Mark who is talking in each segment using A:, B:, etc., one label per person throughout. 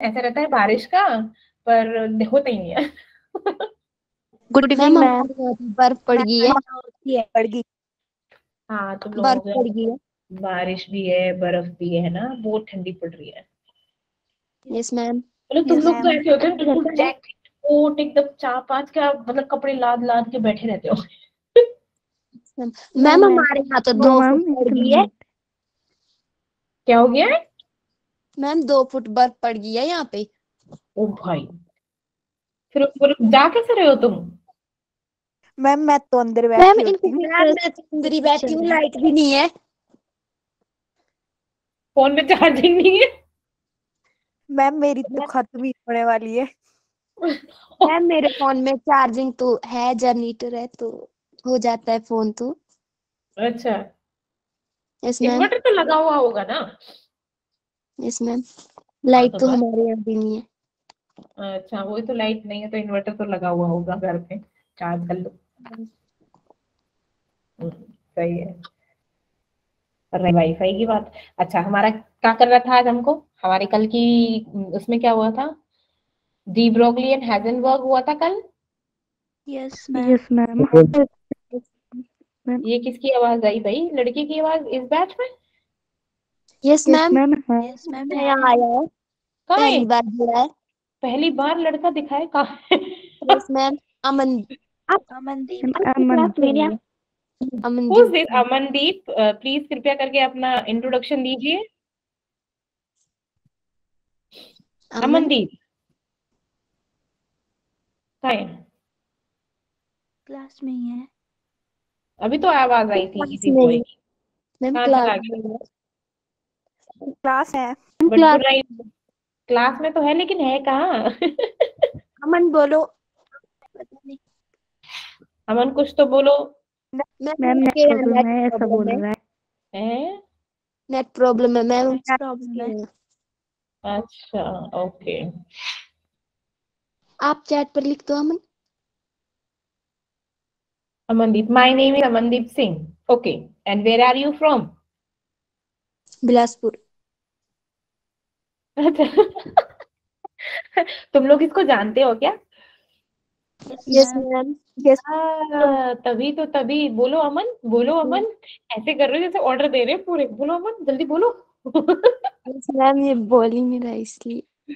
A: ऐसा रहता है बारिश का, पर होता ही नहीं है।
B: Good
C: ma'am
B: evening ma'am.
C: हमारे यहाँ तो बर्फ पड़ गई है।
B: होती है पड़गी।
A: हाँ, तुम
C: बर्फ
A: लोगों
C: पड़
A: के
C: गई है।
A: बारिश भी है, बर्फ भी है ना, बहुत ठंडी पड़ रही है।
C: Yes ma'am.
A: मतलब तुम
B: यस
A: लोग तो
B: मैम।
A: ऐसे होते हो बिल्कुल जैकेट कोट एकदम चार पांच का, मतलब कपड़े लाद लाद के बैठे रहते हो।
C: मैम हमारे यहाँ तो
B: नो
C: 2 फुट
B: मैम,
C: पड़
B: एक
C: गई है।
B: मिनट।
A: क्या हो गया है?
C: मैम 2 फुट बर्फ पड़ गई है यहाँ पे।
A: ओ भाई, फिर जा कैसे रहे हो तुम?
B: मैम मैं तो अंदर
C: मैम
B: बैठी होती हूँ।
C: मैम मैं तो अंदर ही बैठी हूँ, लाइट भी नहीं है।
A: फोन में चार्जिंग नहीं है?
B: मैम मेरी तो खत्म ही होने वाली है।
C: मैम मेरे फोन में चार्जिंग तो है, जनरेटर है तो हो जाता है फोन तो।
A: अच्छा,
C: यस मैम।
A: इन्वर्टर तो लगा हुआ होगा ना?
C: Yes ma'am.
A: हाँ
C: लाइट
A: तो
C: तो
A: बस।
C: हमारे यहाँ भी नहीं है।
A: अच्छा, वही तो, लाइट नहीं है तो इन्वर्टर तो लगा हुआ होगा घर पे, चार्ज कर लो। सही है। कर रहे वाईफाई की बात। अच्छा, हमारा क्या कर रहा था आज हमको? हमारे कल की उसमें क्या हुआ था? डी ब्रोगली एंड हैजनबर्ग हुआ था कल।
B: Yes ma'am. Yes ma'am. Ma'am.
A: ये किसकी आवाज आई भाई, लड़की की आवाज इस बैच में?
C: Yes
B: yes
C: ma'am.
B: मैम हाँ। यस मैम
C: नया
B: है।
C: आया है,
A: कहाँ है?
C: पहली बार जुड़ा है।
A: पहली बार लड़का दिखाए, कहाँ है?
C: Yes ma'am. अमन।
B: आप अमनदीप आपकी क्लास में नहीं है?
A: Who's
C: Amandeep.
A: this? Amandeep, please कृपया करके अपना इंट्रोडक्शन दीजिए।
C: अमन
A: अमनदीप कहाँ है?
B: क्लास में ही है।
A: अभी तो आवाज आई थी
C: क्लास
A: किसी
C: में
A: बॉय
C: ही।
A: की।
C: मैम
A: कहाँ
C: क्लास
A: चला
C: में
A: गया?
C: ही है।
B: क्लास है।
A: But
C: class.
A: बुरा, क्लास में तो है लेकिन है कहाँ?
B: अमन बोलो। पता नहीं।
A: अमन कुछ तो बोलो।
C: मैम
B: मैम नेट
C: उनके यहाँ
B: प्रॉब्लम
C: नेट
B: है ऐसा
C: प्रॉब्लम
B: बोल
C: है।
B: रहा है।
A: है?
C: नेट प्रॉब्लम है मैम
B: नेट प्रॉब्लम है।
A: अच्छा, ओके।
C: आप चैट पर लिख दो Aman.
A: Amandeep, my name is Amandeep Singh. Okay, and where are you from?
C: Bilaspur.
A: अच्छा। तुम लोग इसको जानते हो क्या?
B: Yes
C: yes
B: ma'am.
C: Ma'am.
B: Yes.
A: तभी तो, तभी बोलो अमन, बोलो अमन। ऐसे कर रहे हो जैसे ऑर्डर दे रहे हो पूरे, बोलो अमन, जल्दी बोलो।
C: यस मैम ये बोल ही नहीं रहा इसलिए।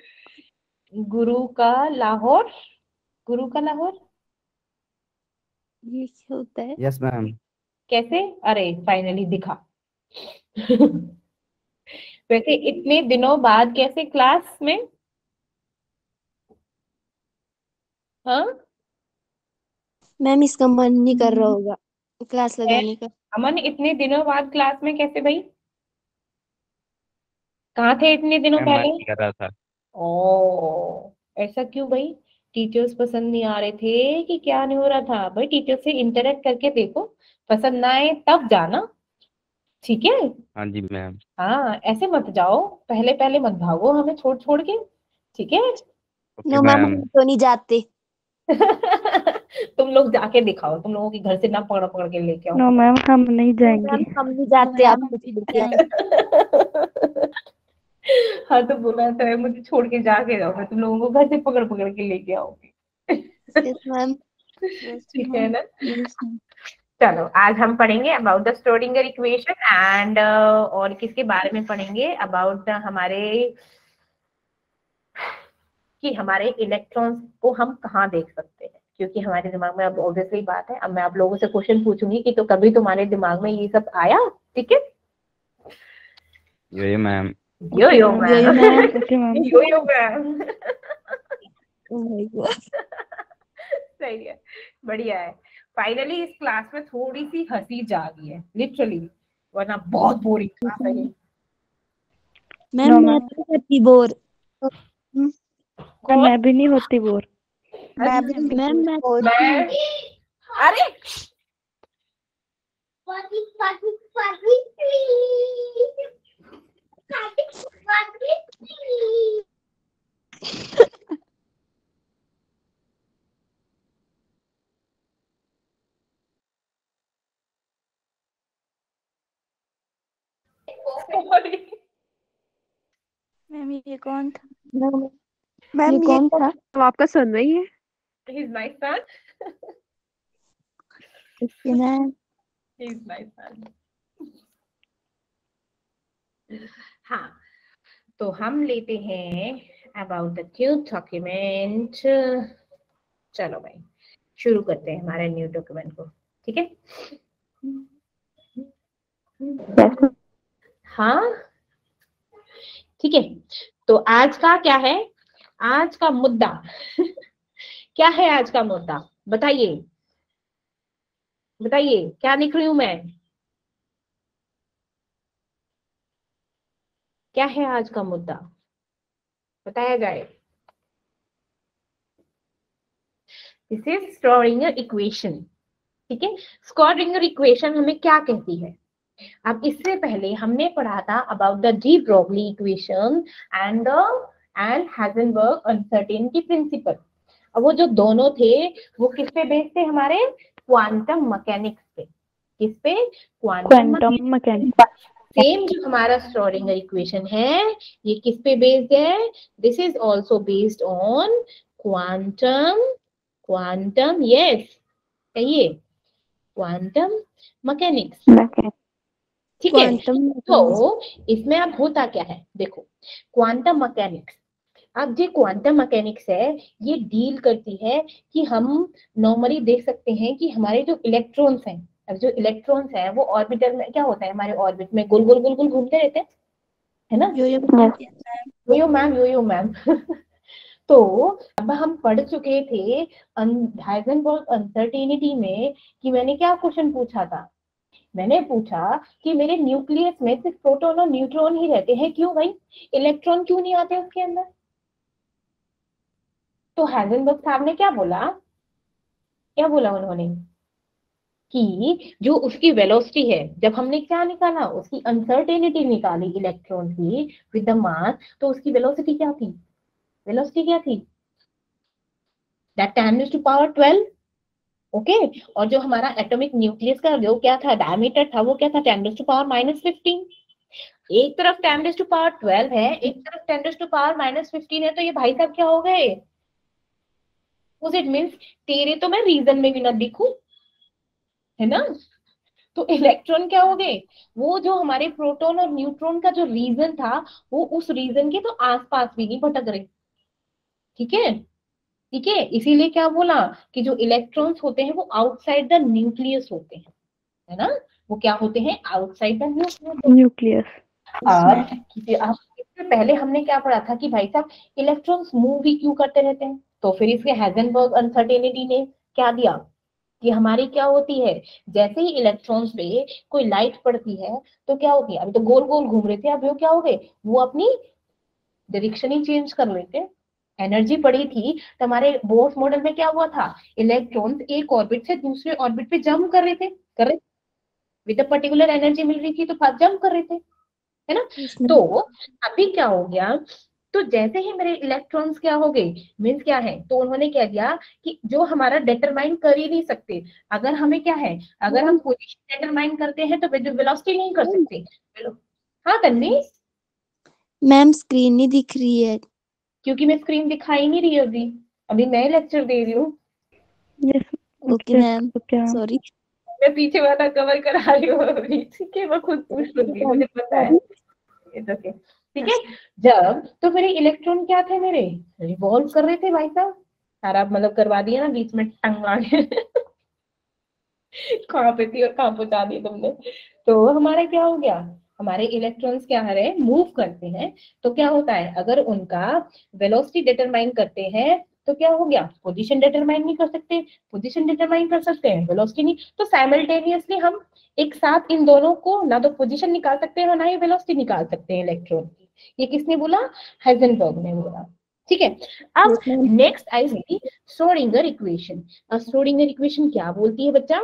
A: गुरु का लाहौर, गुरु का लाहौर।
C: ये क्या होता है?
D: Yes ma'am.
A: कैसे? अरे फाइनली दिखा। वैसे इतने दिनों बाद कैसे क्लास में? हाँ।
C: मैम इसका मन नहीं कर रहा होगा क्लास
A: है?
C: लगाने का।
A: अमन इतने दिनों बाद क्लास में कैसे भाई? कहाँ थे इतने दिनों
D: मैम मन
A: पहले?
D: नहीं कर रहा था।
A: ओ, ऐसा क्यों भाई? टीचर्स पसंद नहीं आ रहे थे कि क्या नहीं हो रहा था भाई? टीचर से इंटरेक्ट करके देखो, पसंद ना आए तब जाना, ठीक है?
D: हाँ जी मैम।
A: हाँ, ऐसे मत जाओ, पहले पहले मत भागो हमें छोड़ छोड़ के, ठीक है?
D: Okay
C: no ma'am
D: ma'am.
C: हम तो नहीं जाते।
A: तुम लोग जाके दिखाओ, तुम लोगों के घर से ना पकड़ पकड़ के लेके आओ।
B: नो मैम हम नहीं
C: नो
B: जाएंगे।
C: मैम हम नहीं
B: नो
C: जाते
B: मैम हम
C: आपको
B: नहीं
C: छोड़ के।
B: जाएंगे।
A: हाँ तो बोला तो है, मुझे छोड़ के जाके जाओ, मैं तुम लोगों को घर से पकड़ पकड़ के लेके आऊंगी।
C: Yes ma'am.
B: यस
A: ठीक है
B: मैम।
A: ना?
B: Yes ma'am.
A: चलो, आज हम पढ़ेंगे about the Schrodinger equation and और किसके बारे में पढ़ेंगे? अबाउट हमारे, कि हमारे इलेक्ट्रॉन्स को हम कहाँ देख सकते हैं, क्योंकि हमारे दिमाग में अब ऑब्वियसली बात है, अब मैं आप लोगों से क्वेश्चन पूछूंगी कि तो कभी तुम्हारे दिमाग में ये सब आया? ठीक है?
D: ये ma'am.
A: Yo
B: okay
A: yo
B: ma'am.
C: Yo yo
A: ma'am.
C: Ma'am.
B: Okay ma'am.
A: Yo yo ma'am.
C: Oh my God.
A: सही है, बढ़िया है। फाइनली इस क्लास में थोड़ी सी हंसी जागी है, लिटरली, वरना बहुत बोरिंग क्लास है ये।
C: मैम
B: नो
C: मैं
B: मैम।
C: तो करती बोर।
B: मैम
A: कौन?
B: मैं भी नहीं होती बोर।
A: अच्छा,
B: मैं भी नहीं
C: मैम मैं
B: और
A: मैं, अरे
B: मैम ये कौन था?
C: मैम, ये
B: मैम ये
C: कौन था?
E: अब आपका सन नहीं है?
A: He is my son.
C: Okay ma'am.
A: He is my son. हाँ, तो हम लेते हैं अबाउट द न्यू डॉक्यूमेंट। चलो भाई शुरू करते हैं हमारे न्यू डॉक्यूमेंट को, ठीक है? हाँ ठीक है, तो आज का क्या है, आज का मुद्दा क्या है? आज का मुद्दा बताइए, बताइए क्या लिख रही हूं मैं, क्या है आज का मुद्दा, बताया जाए। दिस इज स्क्रोडिंगर इक्वेशन, ठीक है? स्क्रोडिंगर इक्वेशन हमें क्या कहती है? अब इससे पहले हमने पढ़ा था about the de Broglie equation and Heisenberg uncertainty principle. अब वो जो दोनों थे वो किस पे बेस्ड थे? हमारे क्वांटम मैकेनिक्स पे। किस पे? Quantum mechanics. सेम जो हमारा श्रोडिंगर इक्वेशन है ये किस पे बेस्ड है? This is also based on quantum, quantum, yes कहिए, क्वांटम मैकेनिक्स, ठीक है? तो इसमें अब होता क्या है देखो, क्वांटम मैकेनिक्स, अब जो क्वांटम मैकेनिक्स है ये डील करती है कि हम नॉर्मली देख सकते हैं कि हमारे जो इलेक्ट्रॉन्स हैं, अब जो इलेक्ट्रॉन्स हैं वो ऑर्बिटल में क्या होता है, हमारे ऑर्बिट में गोल गोल गोल गोल घूमते रहते हैं, है ना? यो मैम, यो मैम तो अब हम पढ़ चुके थे हाइजेनबर्ग अनसर्टेनिटी में कि मैंने क्या क्वेश्चन पूछा था? मैंने पूछा कि मेरे न्यूक्लियस में सिर्फ प्रोटॉन और न्यूट्रॉन ही रहते हैं, क्यों भाई? इलेक्ट्रॉन क्यों नहीं आते उसके अंदर? तो हाइजेनबर्ग साहब ने क्या बोला, क्या बोला उन्होंने कि जो उसकी वेलोसिटी है, जब हमने क्या निकाला, उसकी अनसर्टेनिटी निकाली इलेक्ट्रॉन की विद द मास, तो उसकी वेलोसिटी क्या थी? वेलोसिटी क्या थी? That 10⁻12, okay. और जो हमारा एटॉमिक न्यूक्लियस का जो क्या था, डायमीटर था, वो क्या था? 10⁻−15। एक तरफ 10⁻12 है, एक तरफ 10⁻−15 है, तो ये भाई साहब क्या हो गए? इट मीन्स तेरे तो मैं रीजन में भी ना दिखूं, है ना? तो इलेक्ट्रॉन क्या हो गए? वो जो हमारे प्रोटॉन और न्यूट्रॉन का जो रीजन था वो उस रीजन के तो आसपास भी नहीं भटक रहे, ठीक है? ठीक है, इसीलिए क्या बोला कि जो इलेक्ट्रॉन्स होते हैं वो आउटसाइड द न्यूक्लियस होते हैं, है ना? वो क्या होते हैं? Outside the nucleus. अब इससे पहले हमने क्या पढ़ा था कि भाई साहब इलेक्ट्रॉन्स मूव भी क्यों करते रहते हैं? तो फिर इसके हाइजेनबर्ग अनसर्टेनिटी ने क्या दिया कि हमारी क्या होती है, जैसे ही इलेक्ट्रॉन्स पे कोई लाइट पड़ती है तो क्या होती है, अभी तो गोल गोल घूम रहे थे, अब वो क्या हो गए, वो अपनी डायरेक्शन ही चेंज कर लेते। एनर्जी पड़ी थी तो हमारे बोर्स मॉडल में क्या हुआ था, इलेक्ट्रॉन्स एक ऑर्बिट से दूसरे ऑर्बिट पे जंप कर रहे थे, कर रहे विद अ पर्टिकुलर एनर्जी मिल रही थी तो जंप कर रहे थे, है ना? तो अभी क्या हो गया, तो जैसे ही मेरे इलेक्ट्रॉन्स क्या हो गए, मीन्स क्या है, तो उन्होंने क्या दिया कि जो हमारा डिटरमाइन कर ही नहीं सकते, अगर हमें क्या है, अगर हम पोजीशन डिटरमाइन करते हैं तो वेलोसिटी नहीं कर सकते। हाँ तन्वी
C: मैम स्क्रीन नहीं दिख रही है।
A: क्योंकि मैं स्क्रीन दिखाई नहीं रही अभी, अभी मैं लेक्चर दे रही हूँ।
C: Okay ma'am, sorry.
A: मैं पीछे वाला कवर करा रही हूँ अभी, ठीक है? मैं खुद पूछ लूंगी, मुझे पता है, ओके ठीक है। जब तो मेरे इलेक्ट्रॉन क्या थे, मेरे रिवॉल्व कर रहे थे भाई साहब, सारा मतलब करवा दिया ना, बीच में टंगा के कहाँ पे थी और कहाँ पहुंचा दी तुमने। तो हमारा क्या हो गया, हमारे इलेक्ट्रॉन्स क्या है, मूव करते हैं, तो क्या होता है, अगर उनका वेलोसिटी डिटरमाइन करते हैं तो क्या हो गया, पोजीशन डिटरमाइन नहीं कर सकते, पोजीशन डिटरमाइन कर सकते हैं, वेलोसिटी नहीं, तो साइमल्टेनियसली हम एक साथ इन दोनों को ना तो पोजीशन निकाल सकते हैं और ना ही वेलोसिटी निकाल सकते हैं इलेक्ट्रॉन की। ये किसने बोला? हाइजेनबर्ग ने बोला, ठीक है। अब नेक्स्ट आएगी श्रोडिंगर इक्वेशन। अब श्रोडिंगर इक्वेशन क्या बोलती है बच्चा,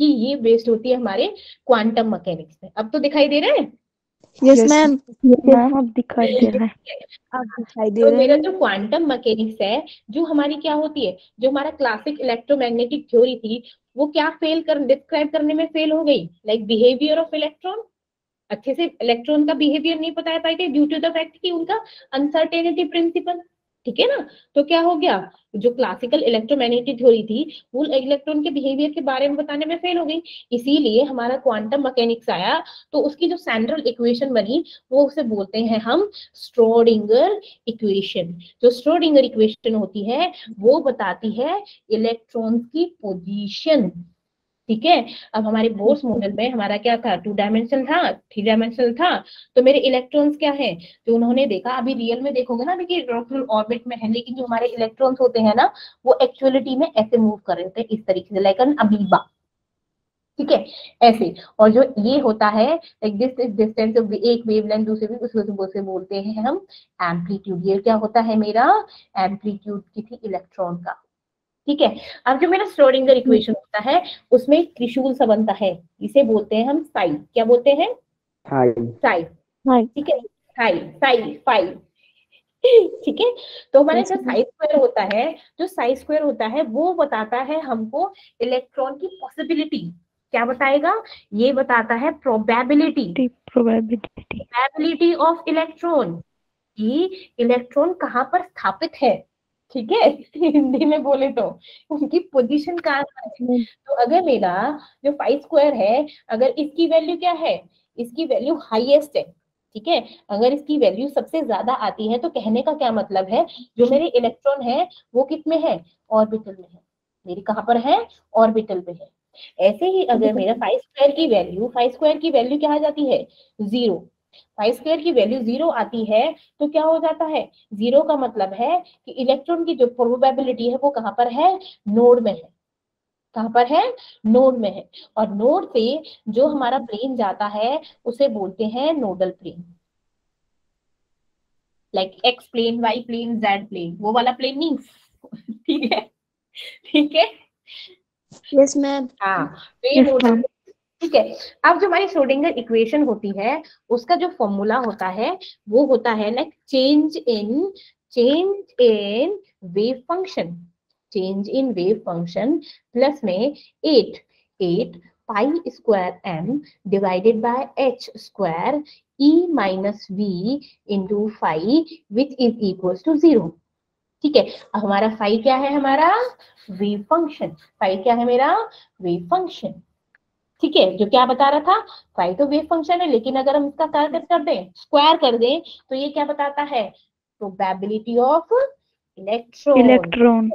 A: कि ये बेस्ड होती है हमारे क्वांटम मैकेनिक्स में। अब तो दिखाई दे रहे हैं?
C: Yes ma'am.
B: मैम अब दिखाई दे रहा है।
C: आप दिखाई दे
A: तो
C: रहे
A: मेरा
C: हैं।
A: जो क्वांटम मैकेनिक्स है, जो हमारी क्या होती है, जो हमारा क्लासिक इलेक्ट्रोमैग्नेटिक थ्योरी थी, वो क्या फेल कर डिस्क्राइब करने में फेल हो गई, लाइक बिहेवियर ऑफ इलेक्ट्रॉन, अच्छे से इलेक्ट्रॉन का बिहेवियर नहीं बता पाएंगे ड्यू टू द फैक्ट कि उनका अनसर्टेनिटी प्रिंसिपल, ठीक है ना। तो क्या हो गया, जो क्लासिकल इलेक्ट्रोमैग्नेटिक थ्योरी थी वो इलेक्ट्रॉन के बिहेवियर के बारे में बताने में फेल हो गई, इसीलिए हमारा क्वांटम मैकेनिक्स आया। तो उसकी जो सेंट्रल इक्वेशन बनी वो उसे बोलते हैं हम श्रोडिंगर इक्वेशन। जो श्रोडिंगर इक्वेशन होती है वो बताती है इलेक्ट्रॉन्स की पोजीशन, ठीक है। अब हमारे बोर्स मॉडल में हमारा क्या था, 2 डायमेंशनल था, 3 डायमेंशनल था। तो मेरे इलेक्ट्रॉन्स क्या है, जो उन्होंने देखा, अभी रियल में देखोगे ना अभी कि रोटरी ऑर्बिट में है, लेकिन जो हमारे इलेक्ट्रॉन्स होते हैं ना वो एक्चुअलिटी में ऐसे मूव कर रहे थे इस तरीके से, लाइक एन अमीबा, ठीक है, ऐसे। और जो ये होता है लाइक दिस डिस्टेंस ऑफ एक वेवलेंथ दूसरे भी उसे बोलते हैं हम एम्पलीट्यूड। ये क्या होता है मेरा एम्पलीट्यूड किसी इलेक्ट्रॉन का, ठीक है। अब जो मेरा श्रोडिंगर इक्वेशन होता है उसमें एक त्रिशूल सा बनता है, इसे बोलते हैं हम साई। क्या बोलते हैं, साई, ठीक है, साई साई फाई, ठीक है। तो हमारे जो साई स्क्वायर होता है, जो साई स्क्वायर होता है वो बताता है हमको इलेक्ट्रॉन की पॉसिबिलिटी। क्या बताएगा, ये बताता है प्रोबेबिलिटी ऑफ इलेक्ट्रॉन, कि इलेक्ट्रॉन कहाँ पर स्थापित है, ठीक है। हिंदी में बोले तो उनकी पोजीशन कहाँ पर है। तो अगर मेरा जो 5 स्क्वायर है, अगर इसकी वैल्यू क्या है, इसकी वैल्यू हाईएस्ट है, ठीक है। अगर इसकी वैल्यू सबसे ज्यादा आती है तो कहने का क्या मतलब है, जो मेरे इलेक्ट्रॉन है वो किस में है, ऑर्बिटल में है, मेरी कहाँ पर है, ऑर्बिटल में है। ऐसे ही अगर मेरा 5 स्क्वायर की वैल्यू क्या आ जाती है, 0, 5 स्क्वायर की वैल्यू 0 आती है तो क्या हो जाता है, 0 का मतलब है कि इलेक्ट्रॉन की जो प्रोबेबिलिटी है वो कहाँ पर है, नोड में है। कहाँ पर है, नोड में है। और नोड पे जो हमारा प्लेन जाता है उसे बोलते हैं nodal plane, like X plane, Y plane, Z plane, वो वाला प्लेन नहीं, ठीक है, ठीक है।
C: Yes ma'am.
A: हाँ, तो ये नोडल, ठीक है। अब जो हमारी श्रोडिंगर इक्वेशन होती है उसका जो फॉर्मूला होता है वो होता है like change in wave function, plus में 8 pi square m divided by h square e minus v into phi which is equal to 0, ठीक है। अब हमारा फाई क्या है, हमारा वेव फंक्शन, फाई क्या है मेरा, वेव फंक्शन, ठीक है। जो क्या बता रहा था, फाई तो वेव फंक्शन है, लेकिन अगर हम इसका क्या कर दें, स्क्वायर कर दें, तो ये क्या बताता है, प्रोबेबिलिटी ऑफ इलेक्ट्रॉन।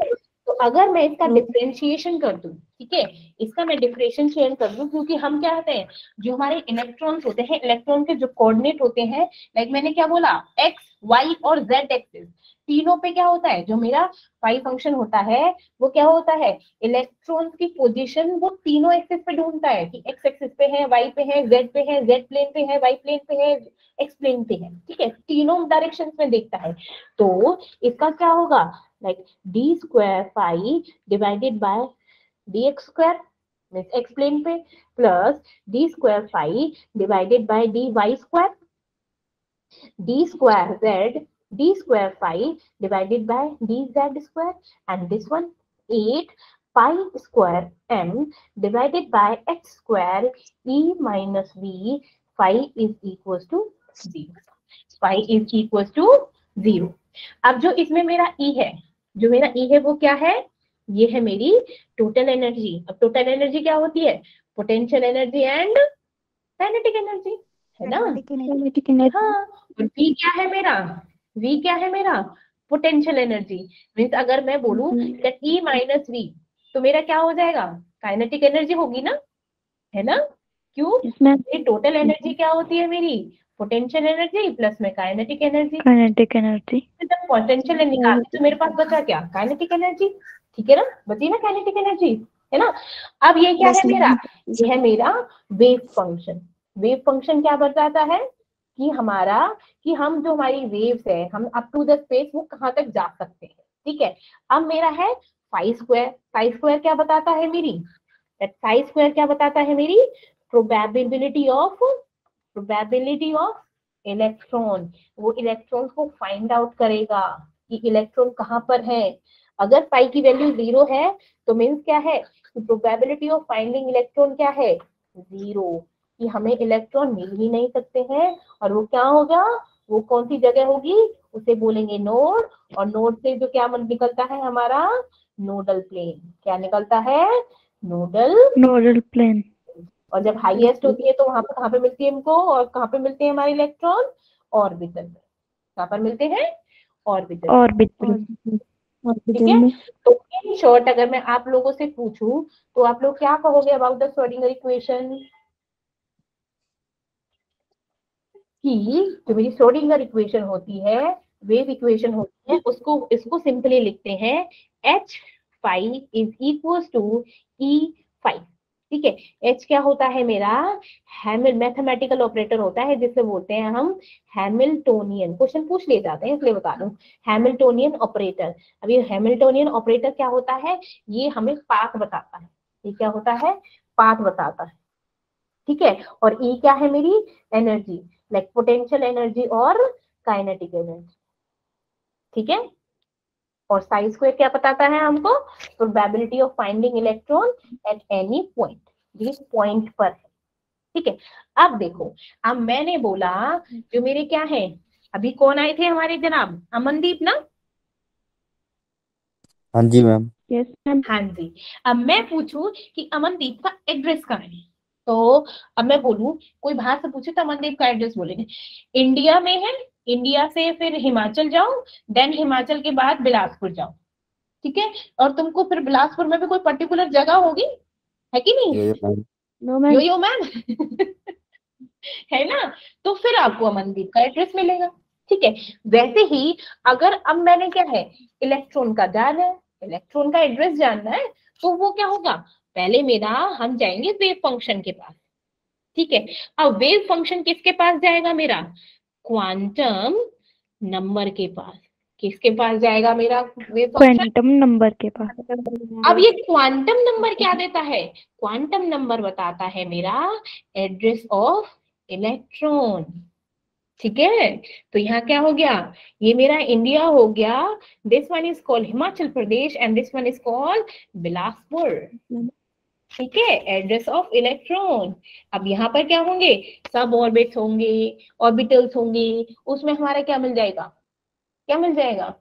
A: तो अगर मैं इसका डिफरेंशिएशन कर दूं, ठीक है, इसका मैं डिफरेंशिएशन कर दूं, क्योंकि हम क्या होते हैं, जो हमारे इलेक्ट्रॉन्स होते हैं, इलेक्ट्रॉन के जो कोऑर्डिनेट होते हैं, लाइक मैंने क्या बोला, एक्स, वाई और जेड एक्सिस, तीनों पे क्या होता है, जो मेरा फाई फंक्शन होता है वो क्या होता है, इलेक्ट्रॉन्स की पोजीशन वो तीनों एक्सिस पे ढूंढता है कि एक्स एक्सिस पे है, वाई पे है, जेड पे है, जेड प्लेन पे है, वाई प्लेन पे है, एक्स प्लेन पे है, ठीक है, तीनों डायरेक्शंस में देखता है। तो इसका क्या होगा, like D square phi divided by D X square means X plane पे, plus D square phi divided by D Y square, d square z d square phi divided by dz square, and this one 8 pi square m divided by x square e minus v, phi is equals to 0, phi is equals to 0। अब जो इसमें मेरा E है, जो मेरा E है वो क्या है, ये है मेरी टोटल एनर्जी। अब टोटल एनर्जी क्या होती है, potential energy and kinetic energy, है ना। हाँ, और V क्या है मेरा, V क्या है मेरा, पोटेंशियल एनर्जी। मीन्स अगर मैं बोलूं दैट E माइनस V, तो मेरा क्या हो जाएगा, काइनेटिक एनर्जी होगी ना, है ना। क्यों, ये टोटल एनर्जी क्या होती है मेरी, पोटेंशियल एनर्जी प्लस में काइनेटिक एनर्जी। जब पोटेंशियल निकाली तो मेरे पास बचा क्या, काइनेटिक एनर्जी, ठीक है ना, बची ना काइनेटिक एनर्जी, है ना। अब ये क्या है मेरा, ये है मेरा वेव फंक्शन। वेव फंक्शन क्या बताता है कि हमारा, कि हम जो हमारी वेव्स है, हम अप टू द स्पेस वो कहाँ तक जा सकते हैं, ठीक है। अब मेरा है फाई स्क्वायर क्या बताता है मेरी, फाई स्क्वायर क्या बताता है मेरी, प्रोबेबिलिटी ऑफ इलेक्ट्रॉन। वो इलेक्ट्रॉन को फाइंड आउट करेगा कि इलेक्ट्रॉन कहाँ पर है। अगर पाई की वैल्यू 0 है तो मीन्स क्या है, प्रोबेबिलिटी ऑफ फाइंडिंग इलेक्ट्रॉन क्या है, 0, कि हमें इलेक्ट्रॉन मिल ही नहीं सकते हैं, और वो क्या होगा, वो कौन सी जगह होगी, उसे बोलेंगे नोड। और नोड से जो क्या निकलता है हमारा, नोडल प्लेन। क्या निकलता है,
B: नोडल प्लेन।
A: और जब हाईएस्ट होती है तो वहां पर कहाँ पे मिलती है हमको, और कहाँ पे मिलते हैं हमारे इलेक्ट्रॉन, ऑर्बिटल में। कहाँ पर मिलते हैं, ऑर्बिटल।
B: ऑर्बिटल।
A: ठीक है। तो इन शॉर्ट अगर मैं आप लोगों से पूछूं तो आप लोग क्या कहोगे अबाउट द श्रोडिंगर इक्वेशन, कि जो मेरी श्रोडिंगर इक्वेशन होती है, वेव इक्वेशन होती है, उसको इसको सिंपली लिखते हैं H5 is equal to E5। ठीक है। H क्या होता है मेरा, मैथमेटिकल ऑपरेटर होता है, जिससे बोलते हैं हम हैमिल्टोनियन। क्वेश्चन पूछ ले जाते हैं इसलिए बता दूं, हैमिल्टोनियन ऑपरेटर। अब ये हैमिल्टोनियन ऑपरेटर क्या होता है, ये हमें पाथ बताता है। ये क्या होता है, पाथ बताता है। ठीक है। और E क्या है मेरी, एनर्जी, लाइक पोटेंशियल एनर्जी और काइनेटिक एनर्जी। ठीक है। और साइज को क्या बताता है हमको, probability of finding electron at any point, जिस पॉइंट पर है। ठीक है। अब देखो, अब मैंने बोला जो मेरे क्या है, अभी कौन आए थे हमारे जनाब, अमनदीप ना।
D: हाँ जी मैम।
B: Yes ma'am.
A: हाँ जी। अब मैं पूछूं कि अमनदीप का एड्रेस कहाँ है, तो अब मैं बोलूं, कोई बाहर से पूछे तो अमनदीप का एड्रेस बोलेंगे, इंडिया में है, इंडिया से फिर हिमाचल जाओ, देन हिमाचल के बाद बिलासपुर जाओ। ठीक है। और तुमको फिर बिलासपुर में भी कोई पर्टिकुलर जगह होगी, है कि नहीं,
D: yo ma'am.
B: No ma'am.
A: Yo ma'am है ना। तो फिर आपको अमनदीप का एड्रेस मिलेगा। ठीक है। वैसे ही अगर अब मैंने क्या है, इलेक्ट्रॉन का जानना है, इलेक्ट्रॉन का एड्रेस जानना है, तो वो क्या होगा, पहले मेरा हम जाएंगे वेव फंक्शन के पास। ठीक है। अब वेव फंक्शन किसके पास जाएगा मेरा, क्वांटम नंबर के पास। किसके पास जाएगा मेरा वेव फंक्शन,
B: क्वांटम नंबर के पास।
A: अब ये क्वांटम नंबर क्या देता है, क्वांटम नंबर बताता है मेरा एड्रेस ऑफ इलेक्ट्रॉन। ठीक है। तो यहाँ क्या हो गया, ये मेरा इंडिया हो गया, this one is called Himachal Pradesh and this one is called Bilaspur. ठीक है, एड्रेस ऑफ इलेक्ट्रॉन। अब यहाँ पर क्या होंगे, सब ऑर्बिट्स होंगे, ऑर्बिटल्स होंगे, उसमें हमारा क्या मिल जाएगा, क्या मिल जाएगा,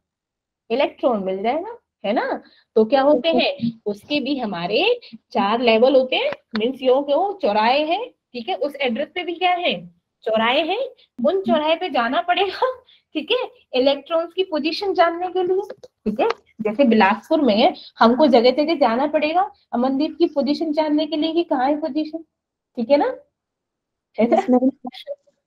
A: इलेक्ट्रॉन मिल जाएगा, है ना। तो क्या होते हैं, उसके भी हमारे 4 लेवल होते हैं, मीन्स यो क्यों चौराहे हैं। ठीक है। उस एड्रेस पे भी क्या है, चौराहे हैं, उन चौराहे पे जाना पड़ेगा। ठीक है, इलेक्ट्रॉन्स की पोजीशन जानने के लिए। ठीक है। जैसे बिलासपुर में हमको जगह जगह जाना पड़ेगा अमनदीप की पोजीशन जानने के लिए कि कहाँ है पोजीशन। ठीक है ना, है ना?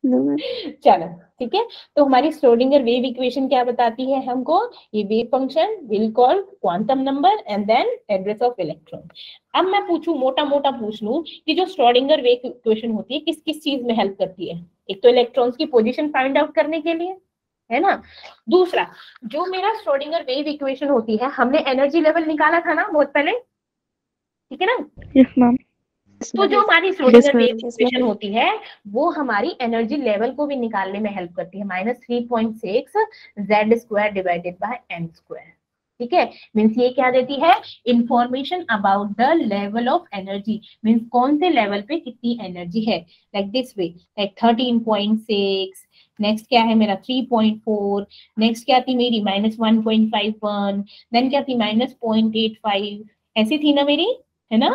A: चलो ठीक है। तो हमारी श्रोडिंगर वेव इक्वेशन क्या बताती है हमको, ये wave function will call quantum number and then address of electron. अब मैं पूछूं, मोटा मोटा पूछ लूं कि जो श्रोडिंगर वेव इक्वेशन होती है किस किस चीज में हेल्प करती है, एक तो इलेक्ट्रॉन्स की पोजीशन फाइंड आउट करने के लिए, है ना। दूसरा, जो मेरा श्रोडिंगर वेव इक्वेशन होती है, हमने एनर्जी लेवल निकाला था ना बहुत पहले, ठीक है ना।
B: Yes ma'am.
A: तो जो हमारी श्रोडिंगर वेव
C: Yes,
A: इक्वेशन होती है, वो हमारी एनर्जी लेवल को भी निकालने में हेल्प करती है, -3.6 Z² डिवाइडेड बाय m²। ठीक है। मीन्स ये क्या देती है, information about the level of energy, means कौन से लेवल पे कितनी एनर्जी है, like this way, like 13.6, next क्या है मेरा 3.4, नेक्स्ट क्या थी मेरी -1.51, देन क्या थी -0.85, ऐसी थी ना मेरी, है ना।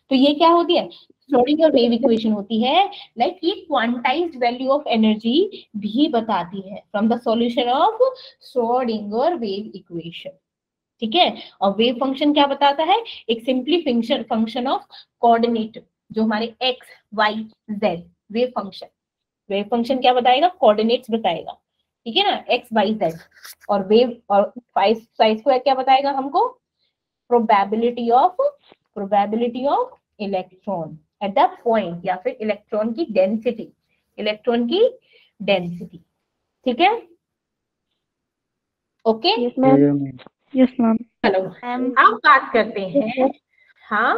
A: तो ये क्या होती है, श्रोडिंगर वेव इक्वेशन होती है, लाइक ये क्वांटाइज्ड वैल्यू ऑफ एनर्जी भी बताती है from the solution of Schrodinger wave equation. ठीक है। और वेव फंक्शन क्या बताता है, एक सिंपली फंक्शन ऑफ कोऑर्डिनेट, जो हमारे X Y Z, wave function क्या बताएगा, कोऑर्डिनेट्स बताएगा। ठीक है ना, एक्स वाई जेड। और वेव और साइज को क्या बताएगा हमको, probability of electron at the point, या फिर इलेक्ट्रॉन की डेंसिटी, इलेक्ट्रॉन की डेंसिटी। ठीक है। Okay.
B: Yes ma'am. Yes ma'am.
A: चलो अब बात करते हैं, हाँ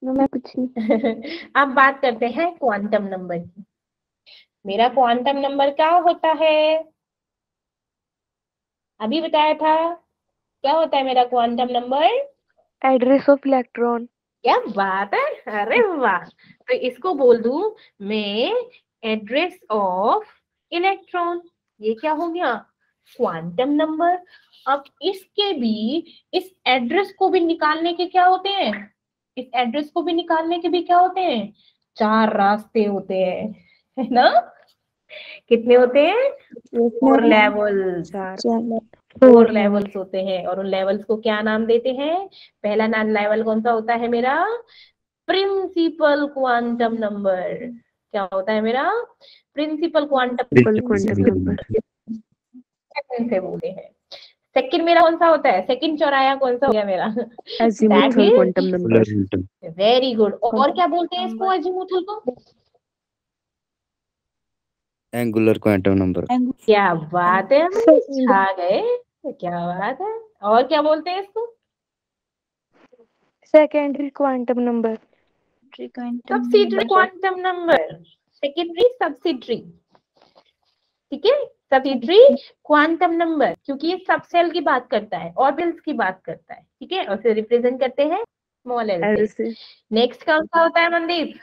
C: मैं कुछ नहीं।
A: अब बात करते हैं क्वांटम नंबर की। मेरा क्वांटम नंबर क्या होता है, अभी बताया था, क्या होता है मेरा quantum number,
B: address of electron.
A: क्या बात है, अरे वाह। तो इसको बोल दूं मैं एड्रेस ऑफ इलेक्ट्रॉन, ये क्या हो गया, क्वांटम नंबर। अब इसके भी, इस एड्रेस को भी निकालने के क्या होते हैं, इस एड्रेस को भी निकालने के भी क्या होते हैं, 4 रास्ते होते हैं, है ना। कितने होते हैं, 4 लेवल्स, 4 लेवल्स होते हैं। और उन लेवल्स को क्या नाम देते हैं, पहला नाम लेवल कौन सा होता है मेरा, प्रिंसिपल क्वांटम नंबर। क्या होता है मेरा, प्रिंसिपल क्वांटम
D: नंबर।
A: से बोलते हैं। सेकंड मेरा कौन सा होता है, सेकंड चौराया कौन सा हो गया मेरा,
B: azimuthal quantum number.
A: Very good. और क्या बोलते हैं इसको अजीमुथल को,
D: एंगुलर क्वांटम नंबर।
A: क्या बात है, हम छा गए, क्या बात है। और क्या बोलते हैं इसको,
B: secondary quantum number.
A: Subsidiary quantum number, secondary subsidiary, ठीक है, सब्सिडरी क्वांटम नंबर, क्योंकि ये सब सेल की बात करता है, ऑर्बिटल्स की बात करता है, ठीक है, और फिर रिप्रेजेंट करते हैं स्मॉल एल से। नेक्स्ट कौन सा होता है मनदीप,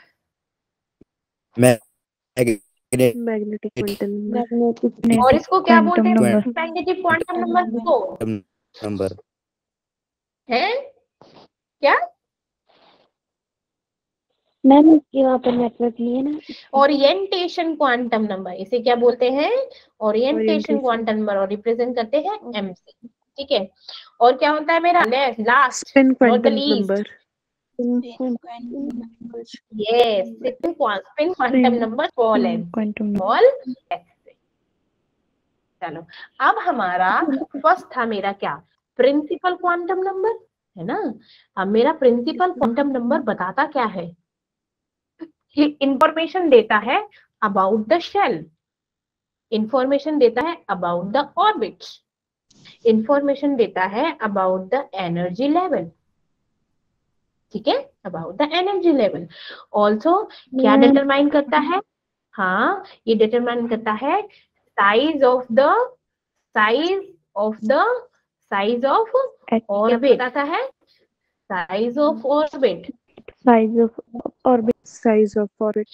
B: मैग्नेटिक क्वांटम नंबर।
A: और इसको क्या बोलते हैं, मैग्नेटिक क्वांटम नंबर को
D: नंबर
A: है क्या,
C: मैम इसके वहाँ पर नेटवर्क नहीं है ना।
A: ओरिएंटेशन क्वांटम नंबर, इसे क्या बोलते हैं, ओरिएंटेशन क्वांटम नंबर, और रिप्रेजेंट करते हैं एम से, ठीक है। और क्या होता है मेरा last
B: spin
A: not the
B: quantum
A: least,
B: number.
A: Yes spin quantum number small n, small s से। चलो, अब हमारा फर्स्ट था मेरा क्या, प्रिंसिपल क्वांटम नंबर, है ना। अब मेरा प्रिंसिपल क्वांटम नंबर बताता क्या है, इंफॉर्मेशन देता है अबाउट द शेल, इंफॉर्मेशन देता है अबाउट द ऑर्बिट, इंफॉर्मेशन देता है अबाउट द एनर्जी लेवल, ठीक है, about the energy level. Also क्या डिटरमाइन करता है, हाँ ये डिटरमाइन करता है size of the size of orbit, बताता है size of orbit,
B: size of orbit.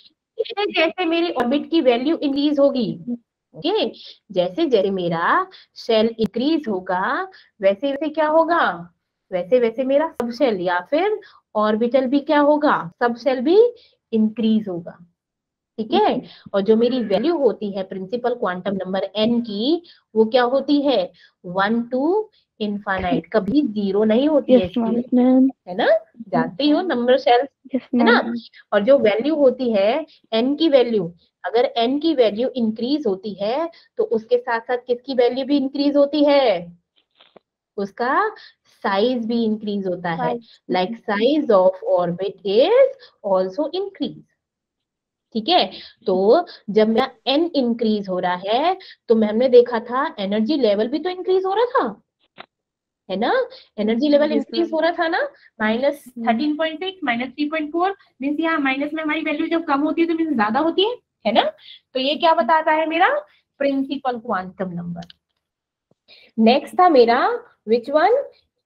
A: जैसे मेरी ऑर्बिट की वैल्यू इंक्रीज होगी, ओके, जैसे जैसे मेरा शेल इंक्रीज होगा, वैसे वैसे क्या होगा, वैसे वैसे मेरा सब शेल या फिर ऑर्बिटल भी क्या होगा, सब शेल भी इंक्रीज होगा, ठीक है। और जो मेरी वैल्यू होती है प्रिंसिपल क्वांटम नंबर एन की, वो क्या होती है, 1 to इनफाइनाइट, कभी 0 नहीं होती है इसकी, है ना, जानती हो नंबर शेल, है ना। और जो वैल्यू होती है एन की वैल्यू, अगर एन की वैल्यू इंक्रीज होती है तो उसके साथ साथ किसकी वैल्यू भी इंक्रीज होती है, उसका साइज भी इंक्रीज होता है, like size of orbit is also increase, ठीक है। तो जब मेरा एन इंक्रीज हो रहा है तो हमने देखा था एनर्जी लेवल भी तो इंक्रीज हो रहा था, है ना, एनर्जी लेवल इंक्रीज हो रहा था ना, -13.6 -3.4 मीन्स यहाँ माइनस में हमारी वैल्यू जब कम होती है तो मीन्स ज्यादा होती है ना। तो ये क्या बताता है मेरा प्रिंसिपल क्वांटम नंबर। नेक्स्ट था मेरा which one,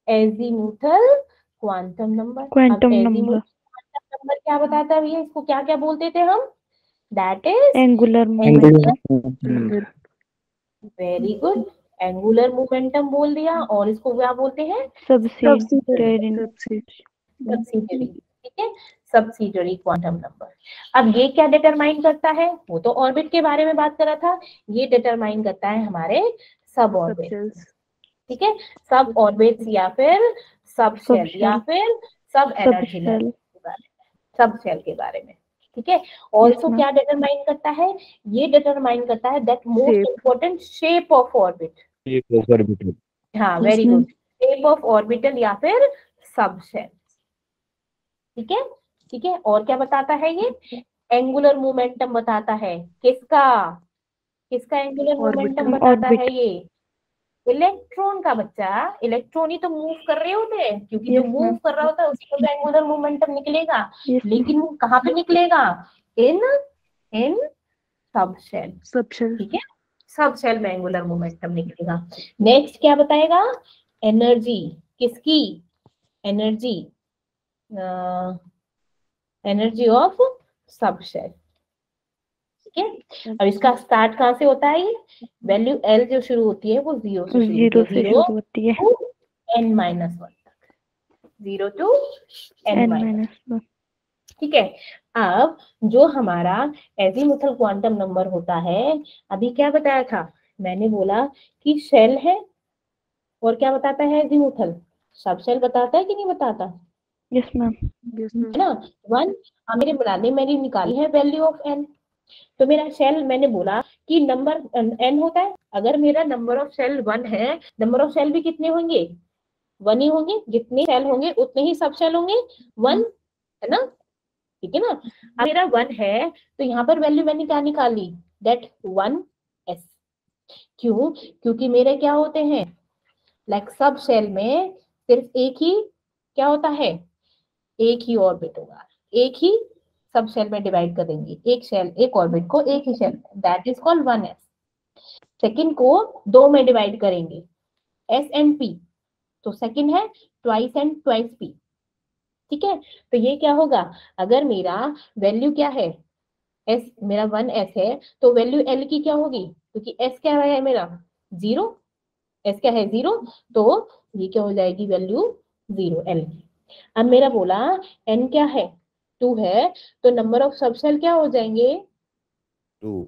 A: azimuthal quantum number. अब एजीमुथल क्वांटम नंबर क्या बताता है भैया, इसको क्या क्या बोलते थे हम, that is
B: angular momentum.
A: Very good, angular momentum बोल दिया, और इसको क्या बोलते हैं,
B: सब्सिडरी,
A: ठीक है, सब्सिडरी क्वांटम नंबर। अब ये क्या डिटरमाइन करता है, वो तो ऑर्बिट के बारे में बात कर रहा था, ये डिटरमाइन करता है हमारे सब ऑर्बिट, ठीक है, सब ऑर्बिट्स या फिर सब शेल या फिर सब एनर्जी लेवल के बारे में, सब शेल के बारे में, ठीक है। ऑल्सो क्या डिटरमाइन करता है, ये डिटरमाइन करता है that most important shape of orbit, हाँ very good, shape of orbital या फिर सब शेल, ठीक है, ठीक है। और क्या बताता है ये, एंगुलर मोमेंटम बताता है, किसका किसका एंगुलर मोमेंटम बताता है ये, इलेक्ट्रॉन का बच्चा, इलेक्ट्रॉन ही तो मूव कर रहे होते हैं, क्योंकि जो मूव कर रहा होता है उसी को तो एंगुलर मोमेंटम निकलेगा, लेकिन वो कहाँ पे निकलेगा, इन इन सब शेल, ठीक है, सब शेल में एंगुलर मोमेंटम निकलेगा। नेक्स्ट क्या बताएगा, एनर्जी किसकी, energy energy of sub shell. ठीक है, अब इसका स्टार्ट कहाँ से होता है? वैल्यू एल जो शुरू होती है वो 0 से शुरू
B: जीरो
A: होती है,
B: से शुरू होती है,
A: टू n-1 तक, 0 to n-1।
B: n-1।
A: ठीक है, अब जो हमारा एजीमुथल क्वांटम नंबर होता है, अभी क्या बताया था मैंने? बोला कि शेल है और क्या बताता है एजीमुथल? सब शेल बताता है कि नहीं बताता?
B: Yes ma'am.
A: है ना, 1। मेरे बनाने मैंने निकाली है वैल्यू ऑफ n, तो मेरा शेल मैंने बोला कि नंबर n होता है। अगर मेरा नंबर ऑफ शेल 1 है, नंबर ऑफ शेल भी कितने होंगे? 1 ही होंगे। जितने शेल होंगे उतने ही सब शेल होंगे, 1, है ना? ठीक है ना। अब मेरा 1 है तो यहाँ पर वैल्यू मैंने क्या निकाली? That 1s। क्यों? क्योंकि मेरे क्या होते हैं, लाइक सब शेल में सिर्फ एक ही क्या होता है, एक ही ऑर्बिट होगा, एक ही सब शेल में डिवाइड कर देंगे, एक शेल एक ऑर्बिट को एक ही shell, that is called 1s। Second को 2 में डिवाइड करेंगे, s एंड p, तो सेकंड है ट्वाइस एंड ट्वाइस p। ठीक है, तो ये क्या होगा? अगर मेरा वैल्यू क्या है, s, मेरा 1s है, तो वैल्यू l की क्या होगी? क्योंकि s क्या है मेरा 0, s क्या है 0, तो ये क्या हो जाएगी वैल्यू 0 l। अब मेरा बोला n क्या है 2 है, तो नंबर ऑफ सबसेल क्या हो जाएंगे?
D: 2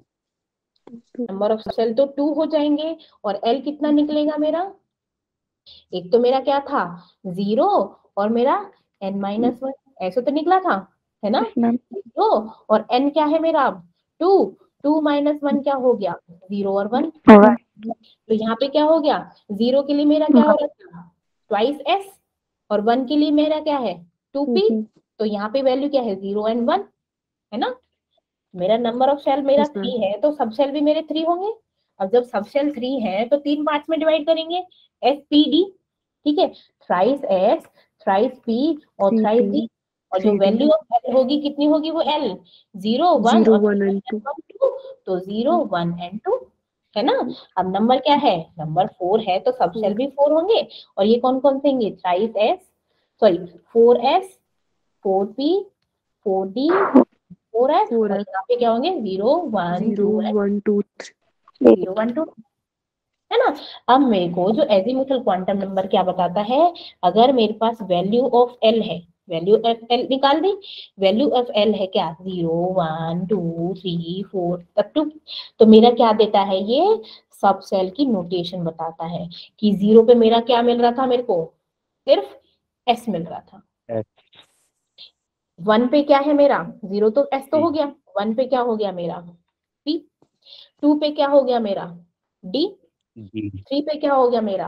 A: नंबर ऑफ सबसेल तो 2 हो जाएंगे, और l कितना निकलेगा मेरा? एक तो मेरा क्या था 0 और मेरा n-1, ऐसे तो निकला था, है ना?
B: Yes ma'am.
A: 0 और n क्या है मेरा अब 2, 2 - 1 क्या हो गया? 0 और 1। तो यहाँ पे क्या हो गया? 0 के लिए मेरा क्या हो रहा था? ट्वाइस s, और 1 के लिए मेरा क्या है 2p। तो यहाँ पे वैल्यू क्या है 0 एंड 1, है ना? मेरा नंबर ऑफ शेल मेरा 3 है, तो सब शेल भी मेरे 3 होंगे। अब जब सब शेल 3 है तो 3 पार्ट्स में डिवाइड करेंगे, s p d। ठीक है, थ्राइस s, थ्राइस p और थ्राइस d, और जो वैल्यू ऑफ l होगी कितनी होगी? वो l 0 1 और 1 2, तो 0 1 एंड 2, है ना? अब नंबर क्या है? नंबर 4 है, तो सब शेल भी 4 होंगे। और ये कौन कौन से होंगे? Thrice s, sorry 4s, 4p, 4d, 4s, और यहाँ पे क्या होंगे 0 1 2
B: 1 2
A: 0 1 2, है ना? अब मेरे को जो एजीमुथल क्वांटम नंबर क्या बताता है, अगर मेरे पास वैल्यू ऑफ एल है, वैल्यू ऑफ एल निकाल दी, वैल्यू ऑफ एल है क्या 0 1 2 3 4 तक 2, तो मेरा क्या देता है? ये सब सेल की नोटेशन बताता है कि 0 पे मेरा क्या मिल रहा था? मेरे को सिर्फ s मिल रहा था। 1 पे क्या है मेरा? 0 तो s तो हो गया, 1 पे क्या हो गया मेरा p, 2 पे क्या हो गया मेरा d, 3 पे क्या हो गया मेरा?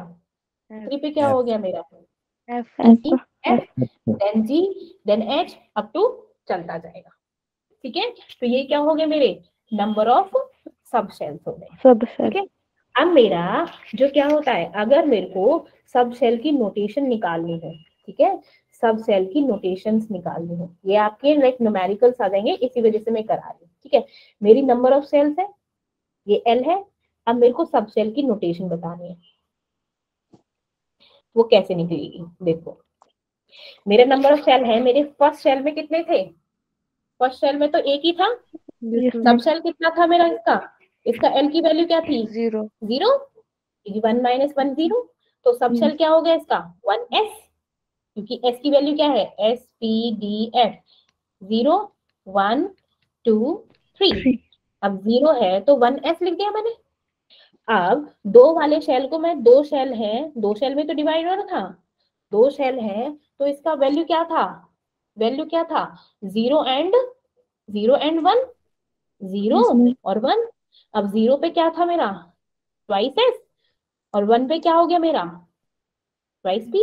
A: 3 पे क्या हो गया मेरा?
B: F
A: then G, then H, up to चलता जाएगा। ठीक है, तो ये क्या हो गए मेरे नंबर ऑफ सब शेल्स हो गए।
B: सब
A: ठीक है, अब मेरा जो क्या होता है, अगर मेरे को सब शेल की नोटेशन निकालनी है, ठीक है, सब सेल की नोटेशंस निकालनी है, ये आपके लाइक न्यूमेरिकल्स आ जाएंगे, इसी वजह से मैं करा रही हूँ। ठीक है, मेरी नंबर ऑफ सेल्स है, ये L है। अब मेरे को सब सेल की नोटेशन बतानी है, वो कैसे निकलेगी? देखो, मेरा नंबर ऑफ सेल है, मेरे फर्स्ट सेल में कितने थे? फर्स्ट सेल में तो एक ही था। सब सेल कितना था मेरा? इसका L की वैल्यू क्या थी?
B: 0
A: 0, 1 - 1 0, तो सब सेल क्या हो गया इसका 1s, क्योंकि s की वैल्यू क्या है? s p d f, 0 1 2 3। अब 0 है तो 1s लिख दिया मैंने। अब 2 वाले शेल को मैं, 2 शेल है, 2 शेल में तो डिवाइड हो रहा था, 2 शेल है, तो इसका वैल्यू क्या था? वैल्यू क्या था? 0 एंड 1, 0 और 1। अब 0 पे क्या था मेरा? ट्वाइस s, और 1 पे क्या हो गया मेरा? ट्वाइस p,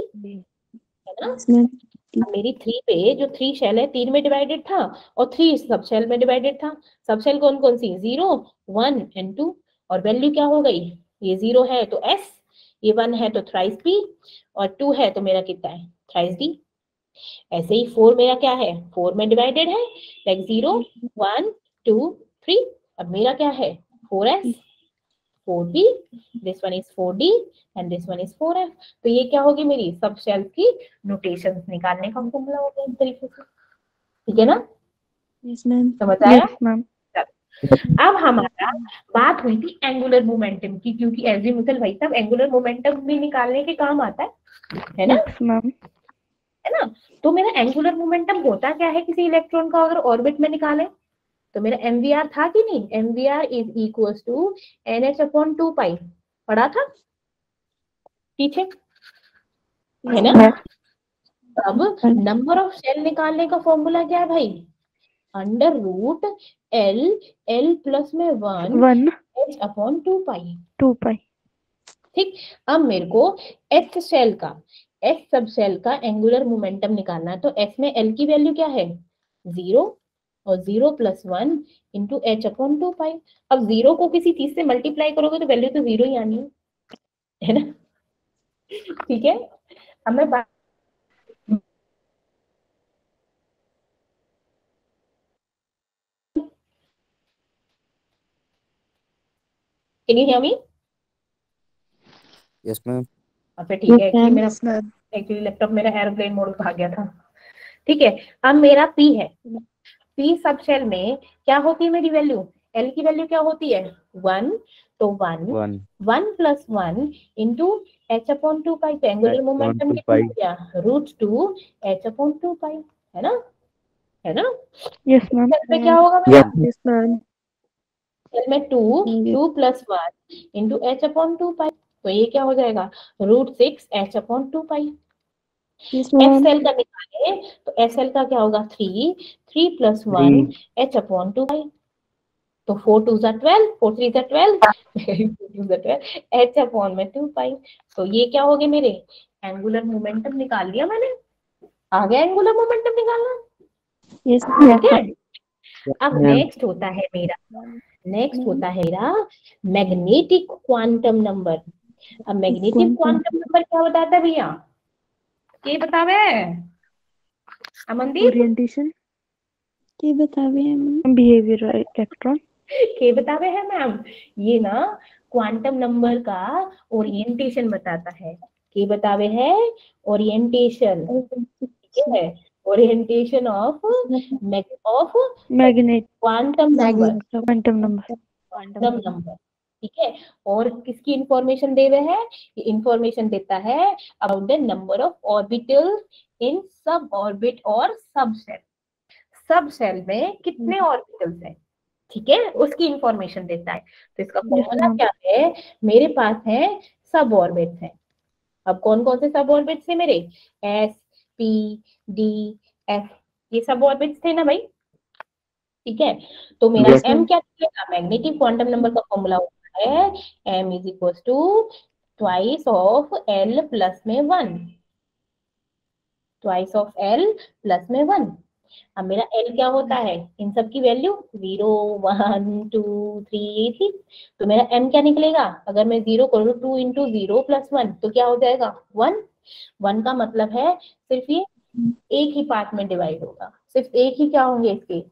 A: है ना? अब मेरी 3 पे जो 3 शेल है 3 में डिवाइडेड था, और 3 सब शेल में डिवाइडेड था। सब शेल कौन कौन सी? 0 1 एंड 2, और वैल्यू क्या हो गई? ये 0 है तो s, ये 1 है तो थ्राइस p, और 2 है तो मेरा कितना है? Thrice d। ऐसे ही 4 मेरा क्या है? 4 में डिवाइडेड है, लाइक 0 1 2 3। अब मेरा क्या है? 4s, 4p, this one is 4d and this one is 4f। तो ये क्या होगी मेरी सब शेल्स की नोटेशंस निकालने का फॉर्मूला होगा इस तरीके से, ठीक है ना?
C: Yes ma'am.
A: समझ आया?
B: Yes ma'am.
A: अब हमारा बात हुई थी एंगुलर मोमेंटम की, क्योंकि एजीमुथल भाई साहब एंगुलर मोमेंटम भी निकालने के काम आता है ना?
B: Yes ma'am.
A: है ना? तो मेरा एंगुलर मोमेंटम होता क्या है किसी इलेक्ट्रॉन का अगर ऑर्बिट में निकाले? तो मेरा एमवीआर था कि नहीं? MVR is equals to NH upon 2 pi, पढ़ा था पीछे, है ना? अब नंबर ऑफ शेल निकालने का फॉर्मूला क्या है भाई? अंडर रूट L प्लस में 1 H अपॉन 2 पाई। ठीक, अब मेरे को एच सब शेल का एंगुलर मोमेंटम निकालना है। तो एस में एल की वैल्यू क्या है? 0 और 0 प्लस 1 इंटू H अपॉन 2 पाई। अब 0 को किसी चीज से मल्टीप्लाई करोगे तो वैल्यू तो 0 ही आनी है ना? ठीक है, अब मैं बात Can you hear me?
D: Yes, ma'am.
A: अच्छा ठीक है, एक्चुअली लैपटॉप मेरा एयरप्लेन मोड पे आ गया था। ठीक है, अब मेरा P है। P सब शेल में क्या होती है मेरी वैल्यू? L की वैल्यू क्या होती है? 1, तो 1 plus 1 into H upon 2 pi. तो एंगुलर मोमेंटम कितना हो गया? √2 H अपॉन 2 पाई, है ना? है ना?
B: Yes ma'am.
A: इसमें क्या होगा?
B: Yes ma'am.
A: सेल में 2 plus 1 into H upon 2 pi. तो ये क्या हो जाएगा? √6 H अपॉन 2 पाई।
C: यस
A: एफ
C: मैम।
A: सेल का निकाले तो एस सेल का क्या होगा? 3 प्लस 1 H अपॉन 2 पाई। तो 4 2 जा 12, 4 3 जा 12, 4 2 जा 12, H अपॉन में 2 पाई। तो ये क्या हो गए मेरे? एंगुलर मोमेंटम निकाल लिया मैंने। आ गया एंगुलर मोमेंटम निकालना?
C: यस
A: ठीक है, अब नेक्स्ट होता है मेरा मैग्नेटिक क्वांटम नंबर। अब मैग्नेटिक क्वांटम नंबर क्या बताता है भैया? ये बतावे अमनदीप?
B: ओरिएंटेशन
C: के बतावे मैम।
B: बिहेवियर इलेक्ट्रॉन
A: के बतावे है मैम। ये ना क्वांटम नंबर का ओरिएंटेशन बताता है। के बतावे है ओरिएंटेशन, ठीक है? Orientation of
B: magnet
A: quantum
B: number
A: ठीक है। और किसकी इंफॉर्मेशन दे रहे हैं? ये इंफॉर्मेशन देता है about the number of orbitals इन सब ऑर्बिट और सब शेल। सब शेल में कितने ऑर्बिटल्स हैं, ठीक है, उसकी इंफॉर्मेशन देता है। तो इसका फॉर्मूला क्या है? मेरे पास है सब ऑर्बिट्स हैं। अब कौन कौन से सब ऑर्बिट्स थे मेरे? S P D F, ये सब ऑर्बिट्स थे ना भाई? ठीक है, तो मेरा M क्या निकलेगा? मैग्नेटिक क्वांटम नंबर का फॉर्मूला होता है M is equal to twice of L plus में 1, ट्वाइस ऑफ L प्लस में 1। अब मेरा L क्या होता है? इन सब की वैल्यू 0 1 2 3 थी। तो मेरा M क्या निकलेगा? अगर मैं 0 करूँ 2 इंटू 0 प्लस 1 तो क्या हो जाएगा? 1 का मतलब है सिर्फ ये एक ही पार्ट में डिवाइड होगा, सिर्फ एक ही क्या होंगे इसके?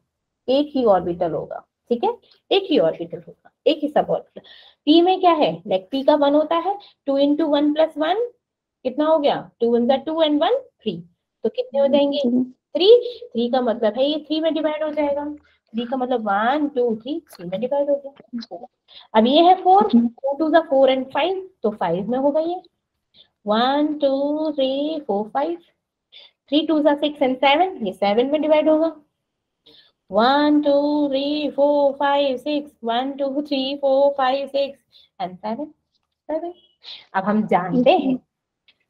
A: एक ही ऑर्बिटल होगा, ठीक है, एक ही ऑर्बिटल होगा, एक ही सब ऑर्बिटल। P में क्या है? लाइक P का 1 होता है, 2 इंटू 1 प्लस 1 कितना हो गया? 2 1 जा 2 एंड 1 3, तो कितने हो जाएंगे? 3 का मतलब है ये 3 में डिवाइड हो जाएगा। 3 का मतलब 1 2 3 में डिवाइड हो गया। अब ये है 4, 2 2 जा 4 एंड 5, तो 5 में होगा ये 1 2 3 4 5। 3 2 जा 6 एंड 7, ये 7 में डिवाइड होगा। 1 2 3 4 5 6, 1 2 3 4 5 6 एंड 7। अब हम जानते हैं,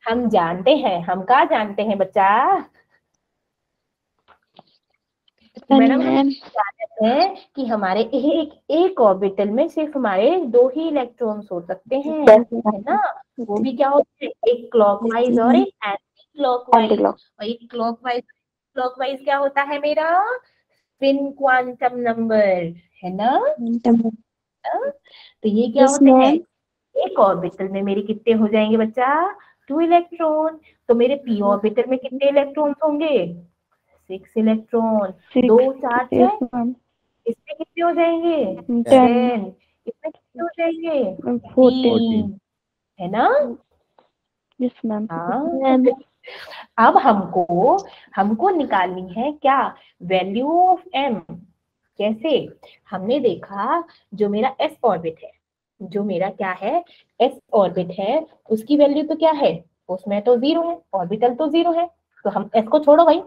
A: हम क्या जानते हैं बच्चा? मैडम हम जानते हैं कि हमारे एक ऑर्बिटल में सिर्फ हमारे 2 ही इलेक्ट्रॉन्स हो सकते हैं, है ना? वो भी क्या होते हैं? एक क्लॉकवाइज और एक एंटी क्लॉकवाइज। और एक क्लॉकवाइज क्या होता है मेरा? स्पिन क्वांटम नंबर, है ना? तो ये क्या होते हैं? एक ऑर्बिटल में मेरे कितने हो जाएंगे बच्चा? 2 इलेक्ट्रॉन। तो मेरे पी ऑर्बिटल में कितने इलेक्ट्रॉन्स होंगे? 6 इलेक्ट्रॉन। 2 4 6, इसमें कितने हो जाएंगे? 10। इसमें कितने हो जाएंगे?
B: 14।
A: 3, है ना?
B: Yes ma'am.
A: हाँ।
C: मैम
A: अब हमको निकालनी है क्या? Value of m। कैसे? हमने देखा जो मेरा s ऑर्बिट है, जो मेरा क्या है, s ऑर्बिट है, उसकी वैल्यू तो क्या है, उसमें तो 0 है, ऑर्बिटल तो 0 है, तो हम s को छोड़ो भाई,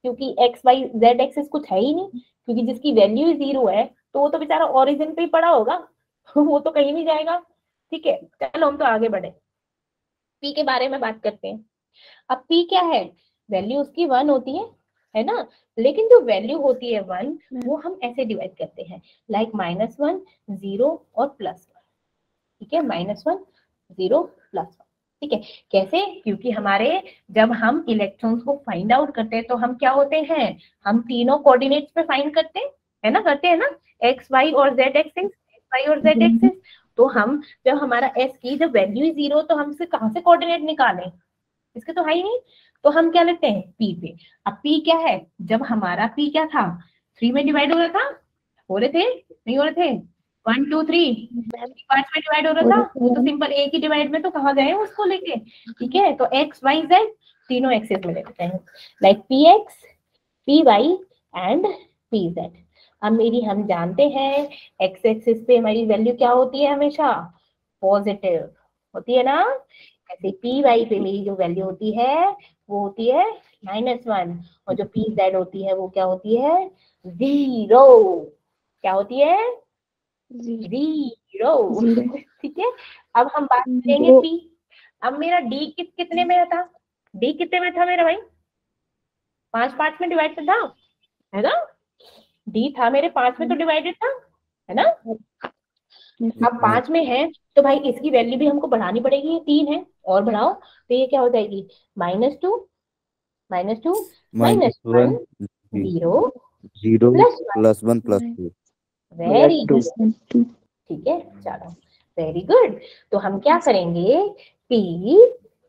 A: क्योंकि x y z एक्सिस कुछ है ही नहीं, क्योंकि जिसकी वैल्यू ही 0 है तो वो तो बेचारा ओरिजिन पे ही पड़ा होगा। वो तो कहीं नहीं जाएगा। ठीक है, चलो हम तो आगे बढ़े, p के बारे में बात करते हैं। अब p क्या है? वैल्यू उसकी 1 होती है ना? लेकिन जो वैल्यू होती है 1, वो हम ऐसे डिवाइड करते हैं, लाइक -1, 0 और +1। ठीक है, -1, 0, +1। ठीक है, कैसे? क्योंकि हमारे जब हम इलेक्ट्रॉन्स को फाइंड आउट करते हैं तो हम क्या होते हैं, हम तीनों कोऑर्डिनेट्स पे फाइंड करते हैं, है ना, करते हैं ना, एक्स वाई और जेड एक्सिस, एक्स वाई और जेड एक्सिस। तो हम जब हमारा एस की जब वैल्यू ही 0, तो हमसे कहाँ से कोऑर्डिनेट निकालें, इसके तो है ही नहीं। तो हम क्या लेते हैं, पी पे। अब पी क्या है? जब हमारा पी क्या था, 3 में डिवाइड हो रहा था, हो रहे थे, नहीं हो रहे थे, 1 2 3 5 में डिवाइड हो रहा था, वो तो सिंपल एक ही डिवाइड में, तो कहाँ जाए उसको लेके। ठीक है, तो एक्स वाई जेड तीनों एक्सेस में लेते हैं, like P X, P Y and P Z. अब मेरी हम जानते हैं एक्स एक्सिस पे हमारी वैल्यू क्या होती है, हमेशा पॉजिटिव होती है ना। ऐसे पी वाई पे मेरी जो वैल्यू होती है वो होती है -1, और जो पी जेड होती है वो क्या होती है, 0। क्या होती है? 0। ठीक है, अब हम बात करेंगे पी। अब मेरा डी कितने में था, डी कितने में था मेरा भाई, 5 पार्ट में डिवाइड था, है ना? डी था मेरे 5 में तो डिवाइडेड था, है ना? अब 5 में है तो भाई इसकी वैल्यू भी हमको बढ़ानी पड़ेगी, ये 3 है, और बढ़ाओ तो ये क्या हो जाएगी, -2, -2, -1,
D: -1,
A: 0,
D: 0,
A: +1।
D: +1, +2।
A: Very good. ठीक है, चलो, वेरी गुड। तो हम क्या करेंगे, पी,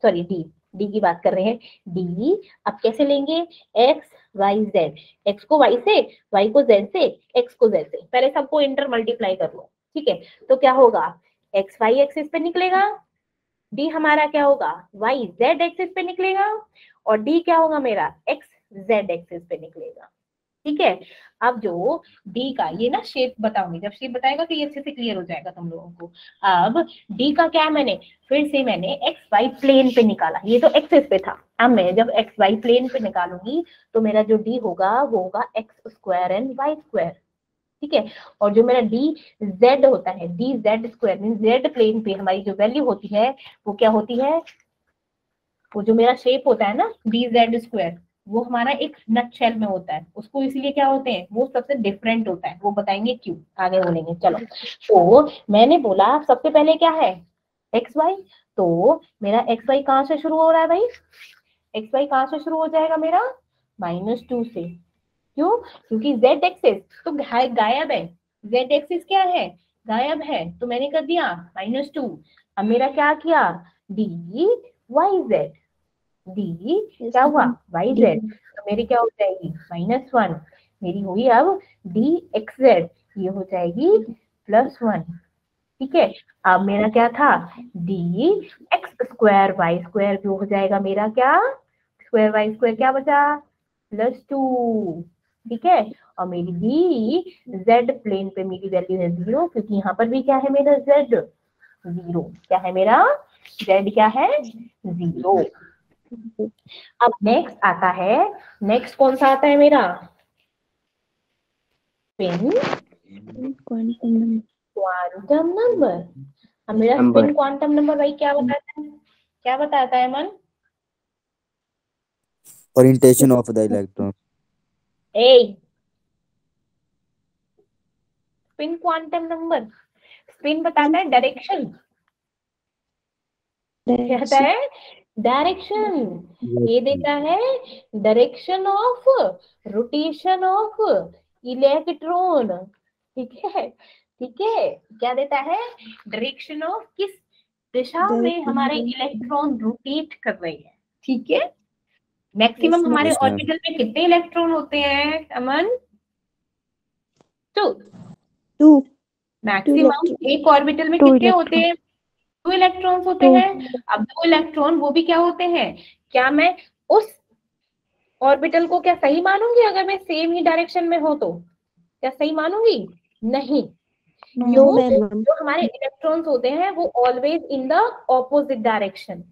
A: सॉरी डी, डी की बात कर रहे हैं, डी अब कैसे लेंगे, एक्स वाई जेड, एक्स को वाई से, वाई को जेड से, एक्स को जेड से, पहले सबको इंटर मल्टीप्लाई कर लो। ठीक है, तो क्या होगा, एक्स वाई एक्सिस पे निकलेगा, डी हमारा क्या होगा, वाई जेड एक्सिस पे निकलेगा, और डी क्या होगा मेरा, एक्स जेड एक्सिस पे निकलेगा। ठीक है, अब जो डी का ये ना शेप बताऊंगी, जब शेप बताएगा तो ये अच्छे से क्लियर हो जाएगा तुम लोगों को। अब डी का क्या, मैंने फिर से मैंने एक्स वाई प्लेन पे निकाला, ये तो एक्सिस पे था, अब मैं जब एक्स वाई प्लेन पे निकालूंगी तो मेरा जो डी होगा वो होगा x² एंड y²। ठीक है, और जो मेरा डी जेड होता है, D Z square mean Z plane पे हमारी जो वैल्यू होती है वो क्या होती है, वो जो मेरा शेप होता है ना डी जेड स्क्वायर, वो हमारा एक नट शेल में होता है, उसको इसलिए क्या होते हैं, वो सबसे डिफरेंट होता है, वो बताएंगे क्यों, आगे बोलेंगे। चलो, तो मैंने बोला सबसे पहले क्या है, एक्स वाई, तो मेरा एक्स वाई कहाँ से शुरू हो रहा है भाई, एक्स वाई कहाँ से शुरू हो जाएगा मेरा, -2 से। क्यों? क्योंकि जेड एक्सिस तो गायब है, जेड एक्सिस क्या है, गायब है, तो मैंने कर दिया -2। अब मेरा क्या किया, डी वाई जेड, डी क्या हुआ, वाई जेड, तो मेरी क्या हो जाएगी, -1, मेरी हुई अब डी एक्स जेड, ये हो जाएगी +1। ठीक है, अब मेरा क्या था, डी x² y² जो हो जाएगा मेरा क्या, स्क्वायर y² क्या बचा, +2। ठीक है, और मेरी डी जेड प्लेन पे मेरी वैल्यू है 0, क्योंकि यहाँ पर भी क्या है मेरा जेड 0, क्या है मेरा जेड, क्या है 0। अब नेक्स्ट आता है, नेक्स्ट कौन सा आता है मेरा, स्पिन क्वांटम नंबर। अब मेरा स्पिन क्वांटम नंबर भाई क्या बताता है, क्या बताता है मन,
D: Orientation of the electron.
A: A spin quantum number, spin बताता है डायरेक्शन, क्या कहता है, डायरेक्शन, ये देता है direction of rotation of electron. ठीक है, ठीक है, क्या देता है, डायरेक्शन ऑफ किस दिशा में हमारे इलेक्ट्रॉन रोटेट कर रहे हैं। ठीक है, मैक्सिमम हमारे
D: Yes, ma'am.
A: ऑर्बिटल में कितने इलेक्ट्रॉन होते हैं अमन, 2। मैक्सिमम एक ऑर्बिटल में
B: Two
A: कितने होते
B: electrons.
A: हैं? 2 इलेक्ट्रॉन्स होते
B: Two.
A: हैं। अब 2 इलेक्ट्रॉन वो भी क्या होते हैं? क्या मैं उस ऑर्बिटल को क्या सही मानूंगी अगर मैं सेम ही डायरेक्शन में हो तो? क्या सही मानूंगी? नहीं।
C: नो
A: क्यों?
C: मैम।
A: जो हमारे इलेक्ट्रॉन्स होते हैं वो always in the opposite direction,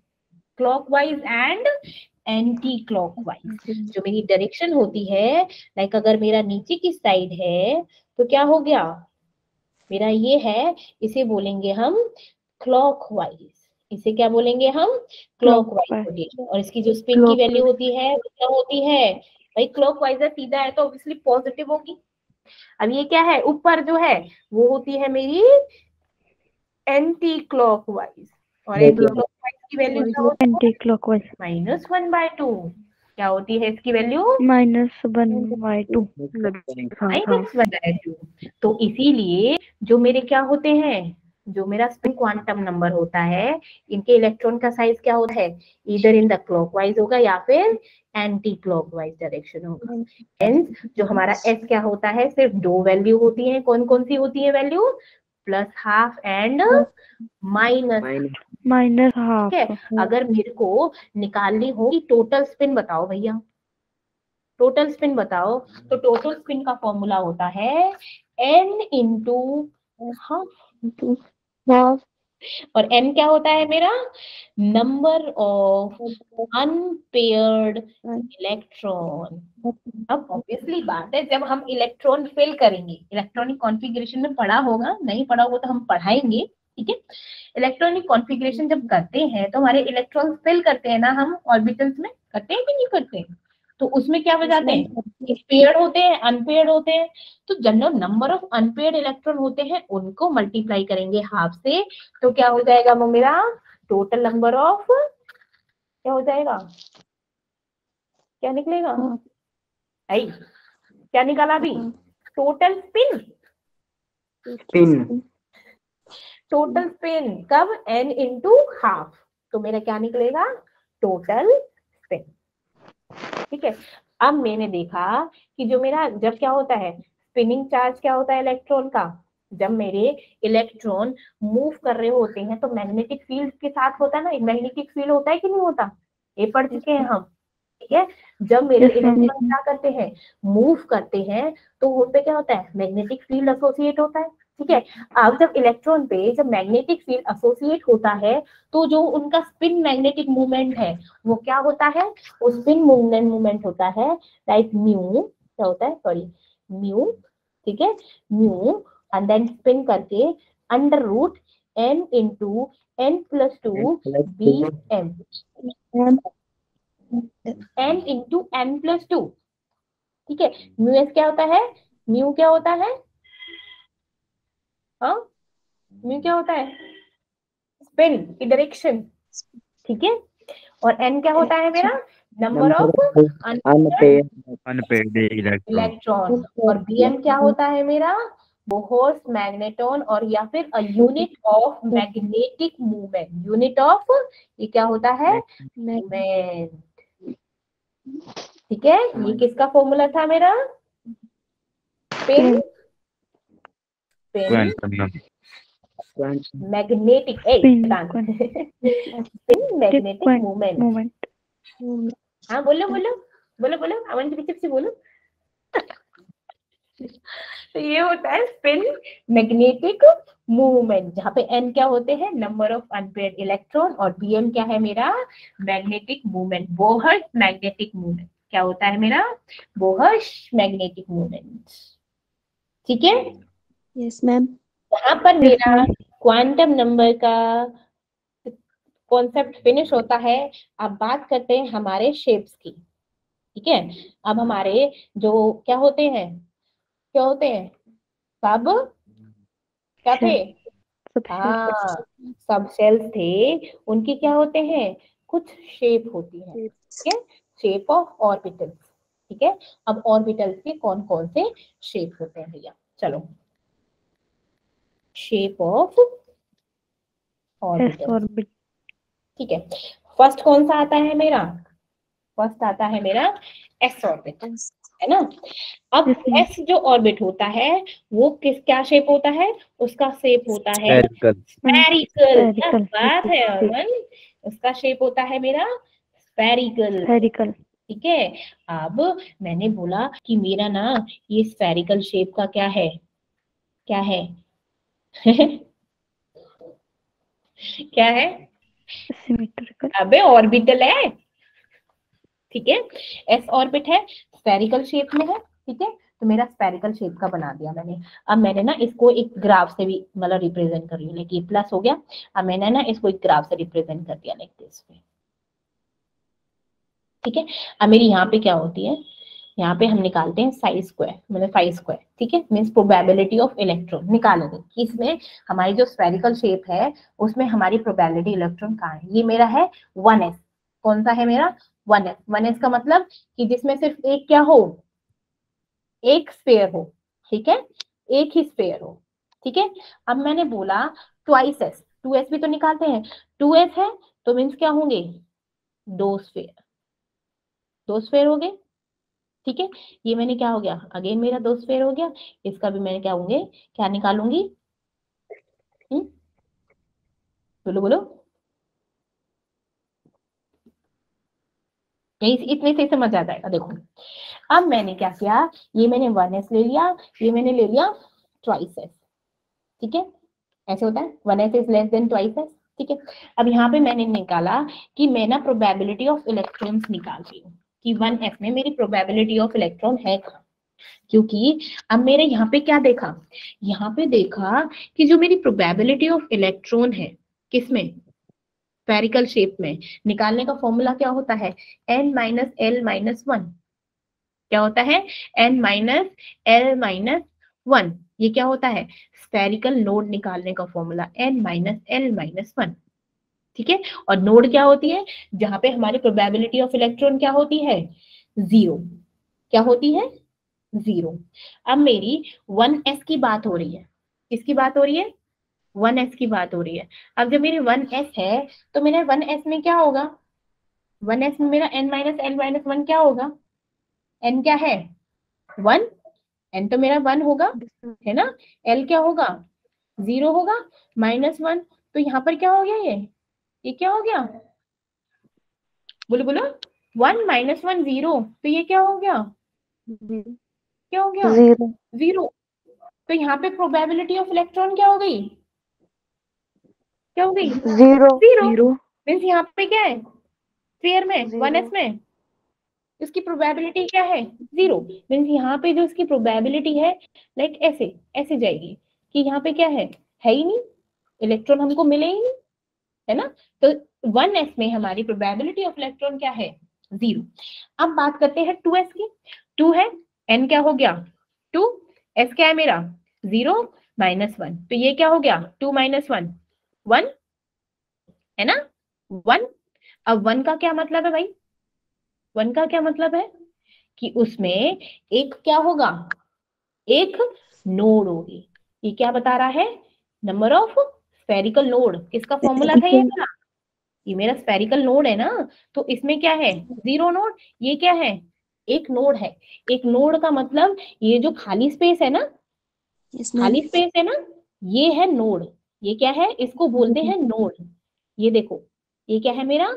A: clockwise and anti clockwise. जो मेरी डायरेक्शन होती है, लाइक अगर मेरा नीचे की साइड है तो क्या हो गया? मेरा ये है, इसे बोलेंगे हम क्लॉकवाइज। इसे क्या बोलेंगे हम? Clockwise
B: Clockwise.
A: रोटेशन। और इसकी जो स्पिन की
B: Clockwise.
A: वैल्यू होती है वो क्या होती है? भाई क्लॉकवाइज है, सीधा है तो ऑब्वियसली पॉजिटिव होगी। अब ये क्या है ऊपर जो है वो होती है मेरी एंटी क्लॉकवाइज। और एंटी क्लॉकवाइज की वैल्यू क्या होती है?
B: Anti-clockwise.
A: -1/2। क्या होती है इसकी वैल्यू?
B: -1/2. हाँ हाँ.
A: -1/2। तो इसीलिए जो मेरे क्या होते हैं, जो मेरा स्पिन क्वांटम नंबर होता है, इनके इलेक्ट्रॉन का साइज क्या होता है? इधर इन द क्लॉकवाइज होगा या फिर एंटी क्लॉकवाइज डायरेक्शन होगा। हेंस जो हमारा एस क्या होता है, सिर्फ 2 वैल्यू होती है। कौन कौन सी होती है वैल्यू? +½ एंड -½
B: -½
A: ठीक है। अगर मेरे को निकालनी हो कि टोटल स्पिन बताओ भैया, टोटल स्पिन बताओ, तो टोटल स्पिन का फॉर्मूला होता है n इंटू हाफ। और n क्या होता है मेरा? Number of unpaired electron. अब ऑब्वियसली बात है, जब हम इलेक्ट्रॉन फिल करेंगे, इलेक्ट्रॉनिक कॉन्फ़िगरेशन में पढ़ा होगा, नहीं पढ़ा होगा तो हम पढ़ाएंगे, ठीक है। इलेक्ट्रॉनिक कॉन्फ़िगरेशन जब करते हैं तो हमारे इलेक्ट्रॉन फिल करते हैं ना हम ऑर्बिटल्स में, करते हैं कि नहीं करते? तो उसमें क्या हो जाते हैं? पेयर्ड होते हैं, अनपेयर्ड होते हैं। तो general number of unpaired electron होते हैं उनको मल्टीप्लाई करेंगे हाफ से, तो क्या हो जाएगा वो मेरा टोटल नंबर ऑफ, क्या हो जाएगा? क्या निकलेगा? आई क्या निकाला अभी? Total spin. टोटल स्पिन कब? n into half. तो मेरा क्या निकलेगा? Total spin. ठीक है। अब मैंने देखा कि जो मेरा जब क्या होता है, स्पिनिंग चार्ज क्या होता है इलेक्ट्रॉन का, जब मेरे इलेक्ट्रॉन मूव कर रहे होते हैं तो मैग्नेटिक फील्ड के साथ होता है ना, एक मैग्नेटिक फील्ड होता है कि नहीं होता? ये पढ़ चुके हैं हम, ठीक है। जब मेरे
B: Yes, ma'am.
A: इलेक्ट्रॉन क्या करते हैं, मूव करते हैं, तो उन पे क्या होता है? मैग्नेटिक फील्ड एसोसिएट होता है, ठीक है। अब जब इलेक्ट्रॉन पे जब मैग्नेटिक फील्ड एसोसिएट होता है तो जो उनका स्पिन मैग्नेटिक मूवमेंट है वो क्या होता है? वो स्पिन मूवमेंट होता है लाइक म्यू, क्या होता है, सॉरी, म्यू, ठीक है, म्यू एंड देन स्पिन करके under root n into n+2 bm, n into n+2, ठीक है। म्यू एस क्या होता है? म्यू क्या होता है? हाँ, म्यू क्या होता है? स्पिन की डायरेक्शन, ठीक है। और एन क्या होता है मेरा? Number of
D: unpaired electron.
A: Electron. और बीएम क्या होता है मेरा? बोहर्स मैग्नेटॉन, और या फिर a unit of magnetic movement, unit of, ये क्या होता है? मूवमेंट, ठीक है। ये किसका फॉर्मूला था मेरा? Spin, spin magnetic spin magnetic movement.
B: Moment.
A: हाँ बोलो बोलो बोलो बोलो, अमन के पीछे से बोलो। तो ये होता है स्पिन मैग्नेटिक मूवमेंट, जहाँ पे n क्या होते हैं? नंबर ऑफ अनपेयर्ड इलेक्ट्रॉन, और bm क्या है मेरा? Magnetic movement, Bohr's magnetic movement. क्या होता है मेरा? बोहर्स मैग्नेटिक मूवमेंट, ठीक है।
C: Yes ma'am.
A: यहाँ पर
B: Yes,
A: मेरा
B: ma'am.
A: क्वांटम नंबर का कॉन्सेप्ट फिनिश होता है। अब बात करते हैं हमारे शेप्स की, ठीक है। अब हमारे जो क्या होते हैं, क्या होते हैं, सब क्या थे? हाँ, सब सेल्स थे, उनके क्या होते हैं? कुछ शेप होती है, ठीक है, शेप ऑफ ऑर्बिटल्स, ठीक है। अब ऑर्बिटल्स के कौन कौन से शेप होते हैं भैया? चलो, shape of
B: S
A: orbitals,
B: orbit.
A: ठीक है। फर्स्ट कौन सा आता है मेरा? फर्स्ट आता है मेरा एस ऑर्बिट, है ना। अब एस जो ऑर्बिट होता है वो क्या शेप होता है, उसका शेप होता है
D: Spherical.
A: स्फेरिकल। क्या
B: Spherical.
A: बात है अमन, उसका शेप होता है मेरा स्फेरिकल।
B: Spherical.
A: ठीक है। अब मैंने बोला कि मेरा ना ये स्फेरिकल शेप का क्या है, क्या है क्या है,
B: Symmetrical.
A: अबे ऑर्बिटल है। ठीक है, एस ऑर्बिट है, स्फेरिकल शेप में है। ठीक है, तो मेरा स्फेरिकल शेप का बना दिया मैंने। अब मैंने ना इसको एक ग्राफ से भी मतलब रिप्रेजेंट कर लिया, लाइक ये प्लस हो गया। अब मैंने ना इसको एक ग्राफ से रिप्रेजेंट कर दिया, लाइक दिस वे। ठीक है, अब मेरी यहाँ पे क्या होती है, यहाँ पे हम निकालते हैं साई स्क्वायर, मतलब फाई स्क्वायर। ठीक है, मीन्स प्रोबेबिलिटी ऑफ इलेक्ट्रॉन निकालेंगे कि इसमें हमारी जो स्फेरिकल शेप है उसमें हमारी प्रोबेबिलिटी इलेक्ट्रॉन कहाँ है। ये मेरा है 1s। कौन सा है मेरा 1s। 1s का मतलब कि जिसमें सिर्फ एक क्या हो, एक स्फेयर हो। ठीक है, एक ही स्फेयर हो। ठीक है, अब मैंने बोला ट्वाइस एस, 2s भी तो निकालते हैं। 2s है तो मीन्स क्या होंगे, दो स्फेयर, दो स्फेयर हो गए। ठीक है, ये मैंने क्या हो गया, अगेन मेरा दो स्फेयर हो गया। इसका भी मैंने क्या होंगे, क्या निकालूंगी, बोलो बोलो, यही इतने से समझ आ जाएगा। देखो अब मैंने क्या किया, ये मैंने 1s ले लिया, ये मैंने ले लिया ट्वाइस एस। ठीक है, ऐसे होता है 1s is less than twice S. ठीक है, अब यहाँ पे मैंने निकाला कि मैं ना प्रोबेबिलिटी ऑफ इलेक्ट्रॉन्स निकाल रही हूँ कि 1s में मेरी प्रोबेबिलिटी ऑफ इलेक्ट्रॉन है कहाँ। क्योंकि अब मेरे यहाँ पे क्या देखा, यहाँ पे देखा कि जो मेरी प्रोबेबिलिटी ऑफ इलेक्ट्रॉन है किसमें, स्फेरिकल शेप में, निकालने का फॉर्मूला क्या होता है, n minus L minus one. क्या होता है, n minus L minus one. ये क्या होता है, स्फेरिकल नोड निकालने का formula n minus L minus one. ठीक है, और नोड क्या होती है, जहां पे हमारी प्रोबेबिलिटी ऑफ इलेक्ट्रॉन क्या होती है, जीरो। क्या होती है, जीरो। अब मेरी 1s की बात हो रही है, किसकी बात हो रही है, 1s की बात हो रही है। अब जब मेरी 1s है तो मेरे 1s में क्या होगा, 1s में मेरा n minus L minus one क्या होगा, n क्या है 1, n तो मेरा 1 होगा, है ना। l क्या होगा, 0 होगा, माइनस वन। तो यहाँ पर क्या हो गया, ये क्या हो गया, बोलो बोलो, 1 माइनस वन 0। तो ये क्या हो गया, क्या हो गया,
B: 0.
A: 0। तो यहाँ पे प्रोबेबिलिटी ऑफ इलेक्ट्रॉन क्या हो गई, क्या हो गई,
B: 0.
A: 0। मीन्स यहाँ पे क्या है, स्फीयर में 1s
B: 0.
A: में इसकी प्रोबेबिलिटी क्या है, 0। मीन्स यहाँ पे जो इसकी प्रोबेबिलिटी है, लाइक ऐसे ऐसे जाएगी कि यहाँ पे क्या है ही नहीं, इलेक्ट्रॉन हमको मिले ही नहीं, है ना। तो 1s में हमारी प्रोबेबिलिटी ऑफ इलेक्ट्रॉन क्या है, 0। अब बात करते हैं 2s की। 2 है, n क्या हो गया 2, s क्या है मेरा 0 माइनस वन। तो ये क्या हो गया 2 माइनस वन 1, है ना 1। अब 1 का क्या मतलब है भाई, 1 का क्या मतलब है कि उसमें एक क्या होगा, एक नोड होगी। ये क्या बता रहा है, नंबर ऑफ स्फेरिकल नोड। किसका फॉर्मूला था ये मेरा स्फेरिकल नोड है ना। तो इसमें क्या है, 0 नोड। ये क्या है, एक नोड है। एक नोड का मतलब ये जो खाली स्पेस है ना, खाली स्पेस है ना, ये है नोड। ये क्या है, इसको बोलते हैं नोड। ये देखो, ये क्या है मेरा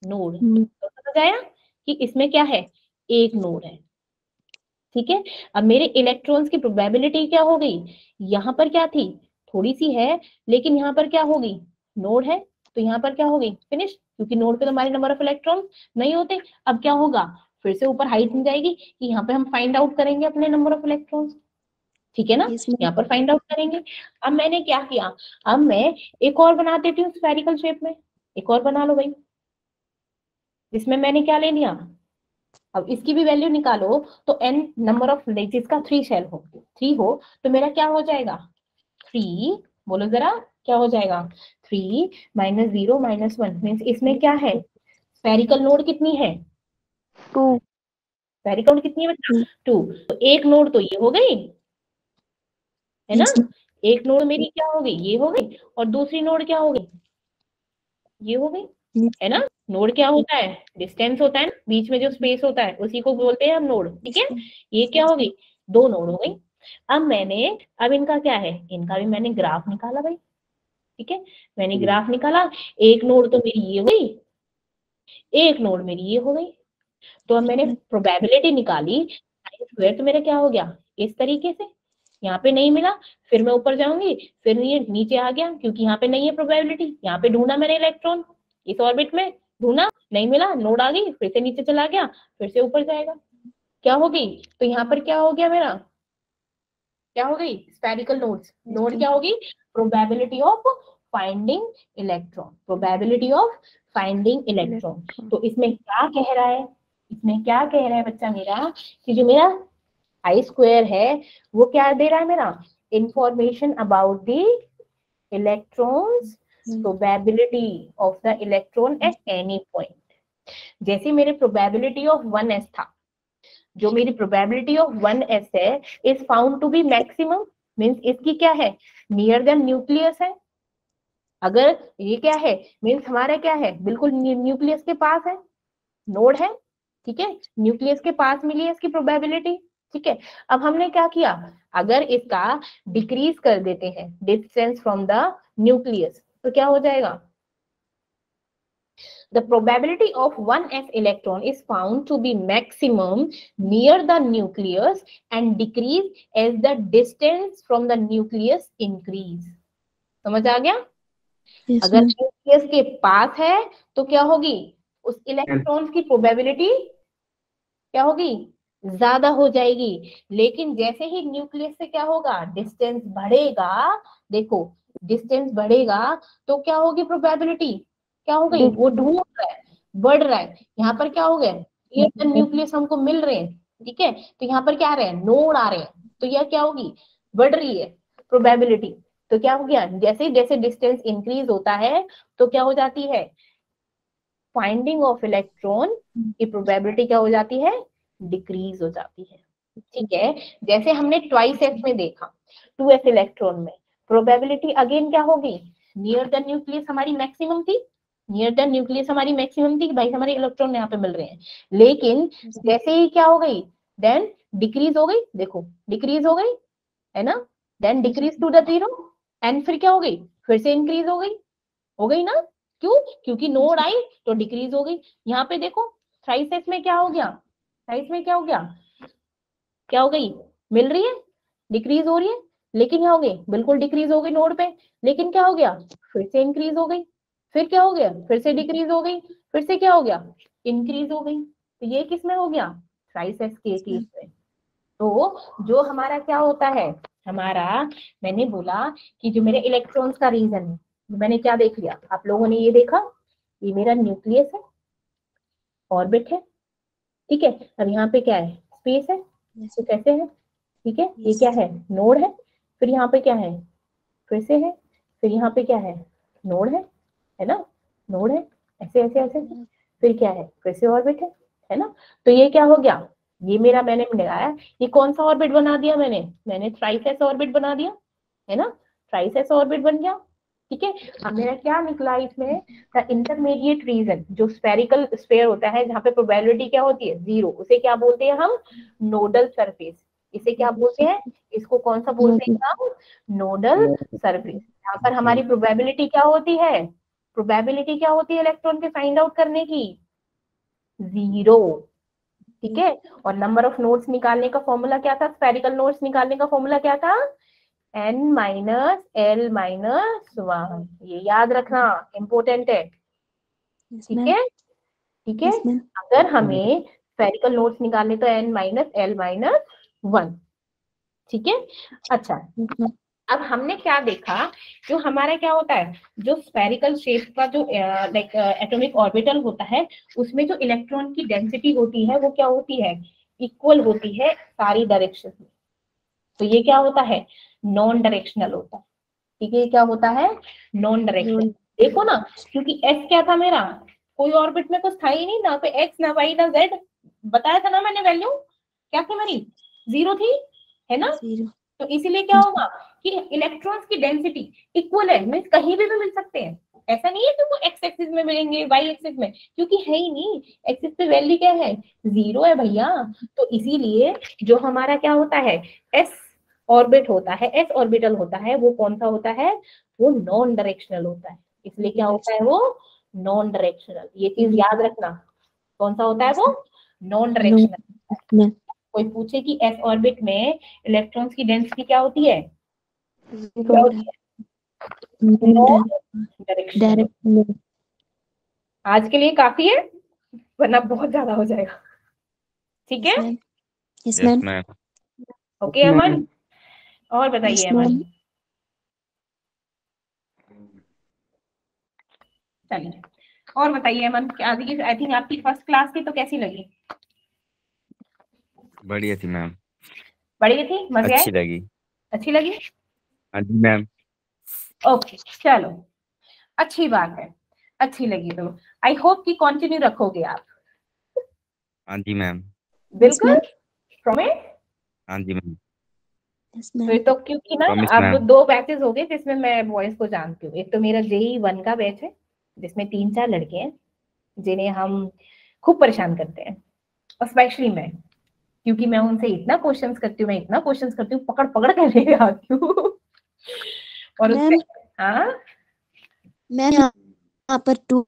A: नोड। तो समझ आया कि इसमें क्या है, एक नोड है। ठीक है, अब मेरे इलेक्ट्रॉन्स की प्रोबेबिलिटी क्या हो गई, यहाँ पर क्या थी, थोड़ी सी है, लेकिन यहाँ पर क्या होगी, नोड है। तो यहाँ पर क्या होगी, फिनिश, क्योंकि नोड पे तो हमारे नंबर ऑफ इलेक्ट्रॉन नहीं होते। अब क्या होगा, फिर से ऊपर हाइट मिल जाएगी कि यहाँ पे हम फाइंड आउट करेंगे अपने नंबर ऑफ इलेक्ट्रॉन्स। ठीक है ना, यहाँ पर फाइंड आउट करेंगे। अब मैंने क्या किया, अब मैं एक और बना देती हूँ स्फेरिकल शेप में। एक और बना लो भाई, इसमें मैंने क्या ले लिया, अब इसकी भी वैल्यू निकालो। तो n नंबर ऑफ जिसका 3 शेल हो, 3 हो, तो मेरा क्या हो जाएगा 3, बोलो जरा क्या हो जाएगा 3 माइनस 0 माइनस 1। मीन्स इसमें क्या है, स्फेरिकल नोड कितनी है,
B: 2.
A: स्फेरिकल नोड कितनी है बच्चा 2। तो एक नोड तो ये हो गई, है ना। एक नोड मेरी क्या हो गई, ये हो गई, और दूसरी नोड क्या हो गई, ये हो गई। है ना। नोड क्या होता है, डिस्टेंस होता है ना, बीच में जो स्पेस होता है उसी को बोलते हैं हम नोड, ठीक है। ये क्या हो गई, दो नोड हो गई। अब इनका क्या है, इनका भी मैंने ग्राफ निकाला भाई, ठीक है। मैंने ग्राफ निकाला, एक नोड तो मेरी ये हो गई, एक नोड मेरी ये हो गई। तो अब मैंने प्रोबेबिलिटी निकाली, स्क्वायर तो मेरा क्या हो गया इस तरीके से, यहाँ पे नहीं मिला, फिर मैं ऊपर जाऊंगी, फिर ये नीचे आ गया क्योंकि यहाँ पे नहीं है प्रोबेबिलिटी, यहाँ पे ढूंढा मैंने इलेक्ट्रॉन इस ऑर्बिट में, ढूंढा नहीं मिला, नोड आ गई, फिर से नीचे चला गया, फिर से ऊपर जाएगा, क्या हो गई। तो यहाँ पर क्या हो गया मेरा, क्या हो गई, स्फेरिकल नोड्स। नोड क्या होगी, probability of finding electron, probability of finding electron. तो इसमें क्या कह रहा है, इसमें क्या कह रहा है बच्चा मेरा, कि जो मेरा आई स्क्वायर है वो क्या दे रहा है मेरा, information about the electrons probability of the electron at any point. जैसे मेरे प्रोबेबिलिटी ऑफ 1s था, जो मेरी प्रोबेबिलिटी ऑफ 1s है is found to be maximum, means इसकी क्या है, नियर देन न्यूक्लियस है। अगर ये क्या है, मींस हमारा क्या है, बिल्कुल न्यूक्लियस के पास है, नोड है, ठीक है, न्यूक्लियस के पास मिली है इसकी प्रोबेबिलिटी, ठीक है। अब हमने क्या किया, अगर इसका डिक्रीज कर देते हैं डिस्टेंस फ्रॉम द न्यूक्लियस, तो क्या हो जाएगा, the probability of 1s electron is found to be maximum near the nucleus and decrease as the distance from the nucleus increase। समझ आ गया। अगर न्यूक्लियस के पास है तो क्या होगी, उस इलेक्ट्रॉन की प्रोबेबिलिटी क्या होगी, ज्यादा हो जाएगी। लेकिन जैसे ही न्यूक्लियस से क्या होगा, डिस्टेंस बढ़ेगा, देखो डिस्टेंस बढ़ेगा तो क्या होगी प्रोबेबिलिटी, क्या हो गई, वो ढूंढ रहा है, बढ़ रहा है। यहाँ पर क्या हो गया, ये न्यूक्लियस हमको मिल रहे हैं, ठीक है, तो यहाँ पर क्या आ रहे हैं, नोड आ रहे हैं, तो यह क्या होगी, बढ़ रही है प्रोबेबिलिटी। तो क्या हो गया, जैसे जैसे डिस्टेंस इंक्रीज होता है तो क्या हो जाती है, फाइंडिंग ऑफ इलेक्ट्रॉन की प्रोबेबिलिटी क्या हो जाती है, डिक्रीज हो जाती है, ठीक है। जैसे हमने ट्वाइस एस में देखा, 2s इलेक्ट्रॉन में प्रोबेबिलिटी अगेन क्या होगी, नियर द न्यूक्लियस हमारी मैक्सिमम थी, नियर द न्यूक्लियस हमारी मैक्सिमम थी कि भाई हमारे इलेक्ट्रॉन यहाँ पे मिल रहे हैं। लेकिन जैसे ही क्या हो गई, देन डिक्रीज हो गई, देखो डिक्रीज हो गई, है ना, then decrease to the zero, and फिर क्या हो गई, फिर से इंक्रीज हो गई ना, क्यों, क्योंकि नोड आई तो डिक्रीज हो गई। यहाँ पे देखो थ्राइस में क्या हो गया, थ्राइस में क्या हो गया, क्या हो गई, मिल रही है, डिक्रीज हो रही है, लेकिन क्या हो गई, बिल्कुल डिक्रीज हो गई नोड पे, लेकिन क्या हो गया, फिर से इंक्रीज हो गई, फिर क्या हो गया, फिर से डिक्रीज हो गई, फिर से क्या हो गया, इंक्रीज हो गई। तो ये किस में हो गया, थ्राइस के केस में। तो जो हमारा क्या होता है, हमारा, मैंने बोला कि जो मेरे इलेक्ट्रॉन्स का रीजन है, मैंने क्या देख लिया, आप लोगों ने ये देखा, ये मेरा न्यूक्लियस है, ऑर्बिट है, ठीक है। अब यहाँ पे क्या है, स्पेस है, तो कैसे है, ठीक है, ये क्या है, नोड है, फिर यहाँ पे क्या है, फिर से है, फिर यहाँ पे क्या है, नोड है ना, नोड है, ऐसे ऐसे ऐसे, फिर क्या है, फिर से ऑर्बिट है ना। तो ये क्या हो गया, ये मेरा मैंने लगाया, ये कौन सा ऑर्बिट बना दिया मैंने थ्राइस एस ऑर्बिट बना दिया, है ना, थ्राइस एस ऑर्बिट बन गया, ठीक है। अब मेरा क्या निकला इसमें, द इंटरमीडिएट रीजन, जो स्फेरिकल स्फेयर होता है जहाँ पे प्रोबेबिलिटी क्या होती है, जीरो, उसे क्या बोलते हैं हम, नोडल सरफेस। इसे क्या बोलते हैं, इसको कौन सा बोलते हैं हम, नोडल सरफेस। यहाँ पर हमारी प्रोबेबिलिटी क्या होती है, प्रोबेबिलिटी क्या होती है इलेक्ट्रॉन के फाइंड आउट करने की, जीरो, ठीक है। और नंबर ऑफ नोड्स निकालने का फॉर्मूला क्या था, स्फेरिकल नोड्स निकालने का फॉर्मूला क्या था, n माइनस एल माइनस 1, ये याद रखना, इम्पोर्टेंट है, ठीक है, ठीक है। अगर हमें स्फेरिकल नोड्स निकालने तो n माइनस एल माइनस 1, ठीक है। अच्छा, अब हमने क्या देखा, जो हमारा क्या होता है, जो स्फेरिकल शेप का जो लाइक एटॉमिक ऑर्बिटल होता है, उसमें जो इलेक्ट्रॉन की डेंसिटी होती है वो क्या होती है, इक्वल होती है सारी डायरेक्शन में। तो ये क्या होता है, नॉन डायरेक्शनल होता है, ठीक है, क्या होता है, नॉन डायरेक्शनल। देखो ना, क्योंकि s क्या था मेरा, कोई ऑर्बिट में कुछ था ही नहीं, ना पे x ना y ना z, बताया था ना मैंने, वैल्यू क्या थी मेरी, जीरो थी, है ना। तो इसीलिए क्या होगा कि इलेक्ट्रॉन्स की डेंसिटी इक्वल है, मींस कहीं भी मिल सकते हैं, ऐसा नहीं है कि वो एक्स एक्सिस में मिलेंगे वाई एक्सिस में, क्योंकि है ही नहीं, एक्सिस पे वैल्यू क्या है, 0 है भैया। तो इसीलिए जो हमारा क्या होता है, एस ऑर्बिट होता है, एस ऑर्बिटल होता है, वो कौन सा होता है, वो नॉन डायरेक्शनल होता है। इसलिए क्या होता है वो, नॉन डायरेक्शनल। ये चीज याद रखना, कौन सा होता है वो, नॉन डायरेक्शनल। कोई पूछे कि एस ऑर्बिट में इलेक्ट्रॉन्स की डेंसिटी क्या होती है, क्या होती है, नॉन डायरेक्शनल।
C: डायरेक्ट।
A: आज के लिए काफी है, वरना बहुत ज्यादा हो जाएगा। ठीक है,
C: yes
D: yes
C: ma'am.
D: Ma'am.
A: Okay Aman, और बताइए
C: Yes,
A: अमन।
C: ma'am.
A: चलिए और बताइए अमन, आज की आई थिंक आपकी फर्स्ट क्लास थी, तो कैसी लगी,
D: बढ़िया थी मैम।
A: बढ़िया थी, मजे
D: अच्छी
A: आए,
D: लगी।
A: अच्छी लगी।
D: हाँ जी मैम।
A: ओके चलो, अच्छी बात है, अच्छी लगी तो आई होप कि कंटिन्यू रखोगे आप।
D: हाँ जी मैम।
A: बिल्कुल,
C: ma'am.
A: प्रॉमिस।
D: हाँ जी मैम।
C: Yes, ma'am.
A: फिर तो क्योंकि ना
D: प्रॉमिस
A: अब
D: मैम।
A: 2 बैचेस हो गए जिसमें मैं बॉयज को जानती हूँ। एक तो मेरा JEE 1 का बैच है, जिसमें 3-4 लड़के हैं जिन्हें हम खूब परेशान करते हैं, और स्पेशली मैं, क्योंकि मैं उनसे इतना क्वेश्चंस करती हूँ, मैं इतना क्वेश्चंस करती हूँ, पकड़ पकड़ कर ले आती हूँ। और उससे
C: मैम
A: हाँ
C: मैम यहाँ पर 2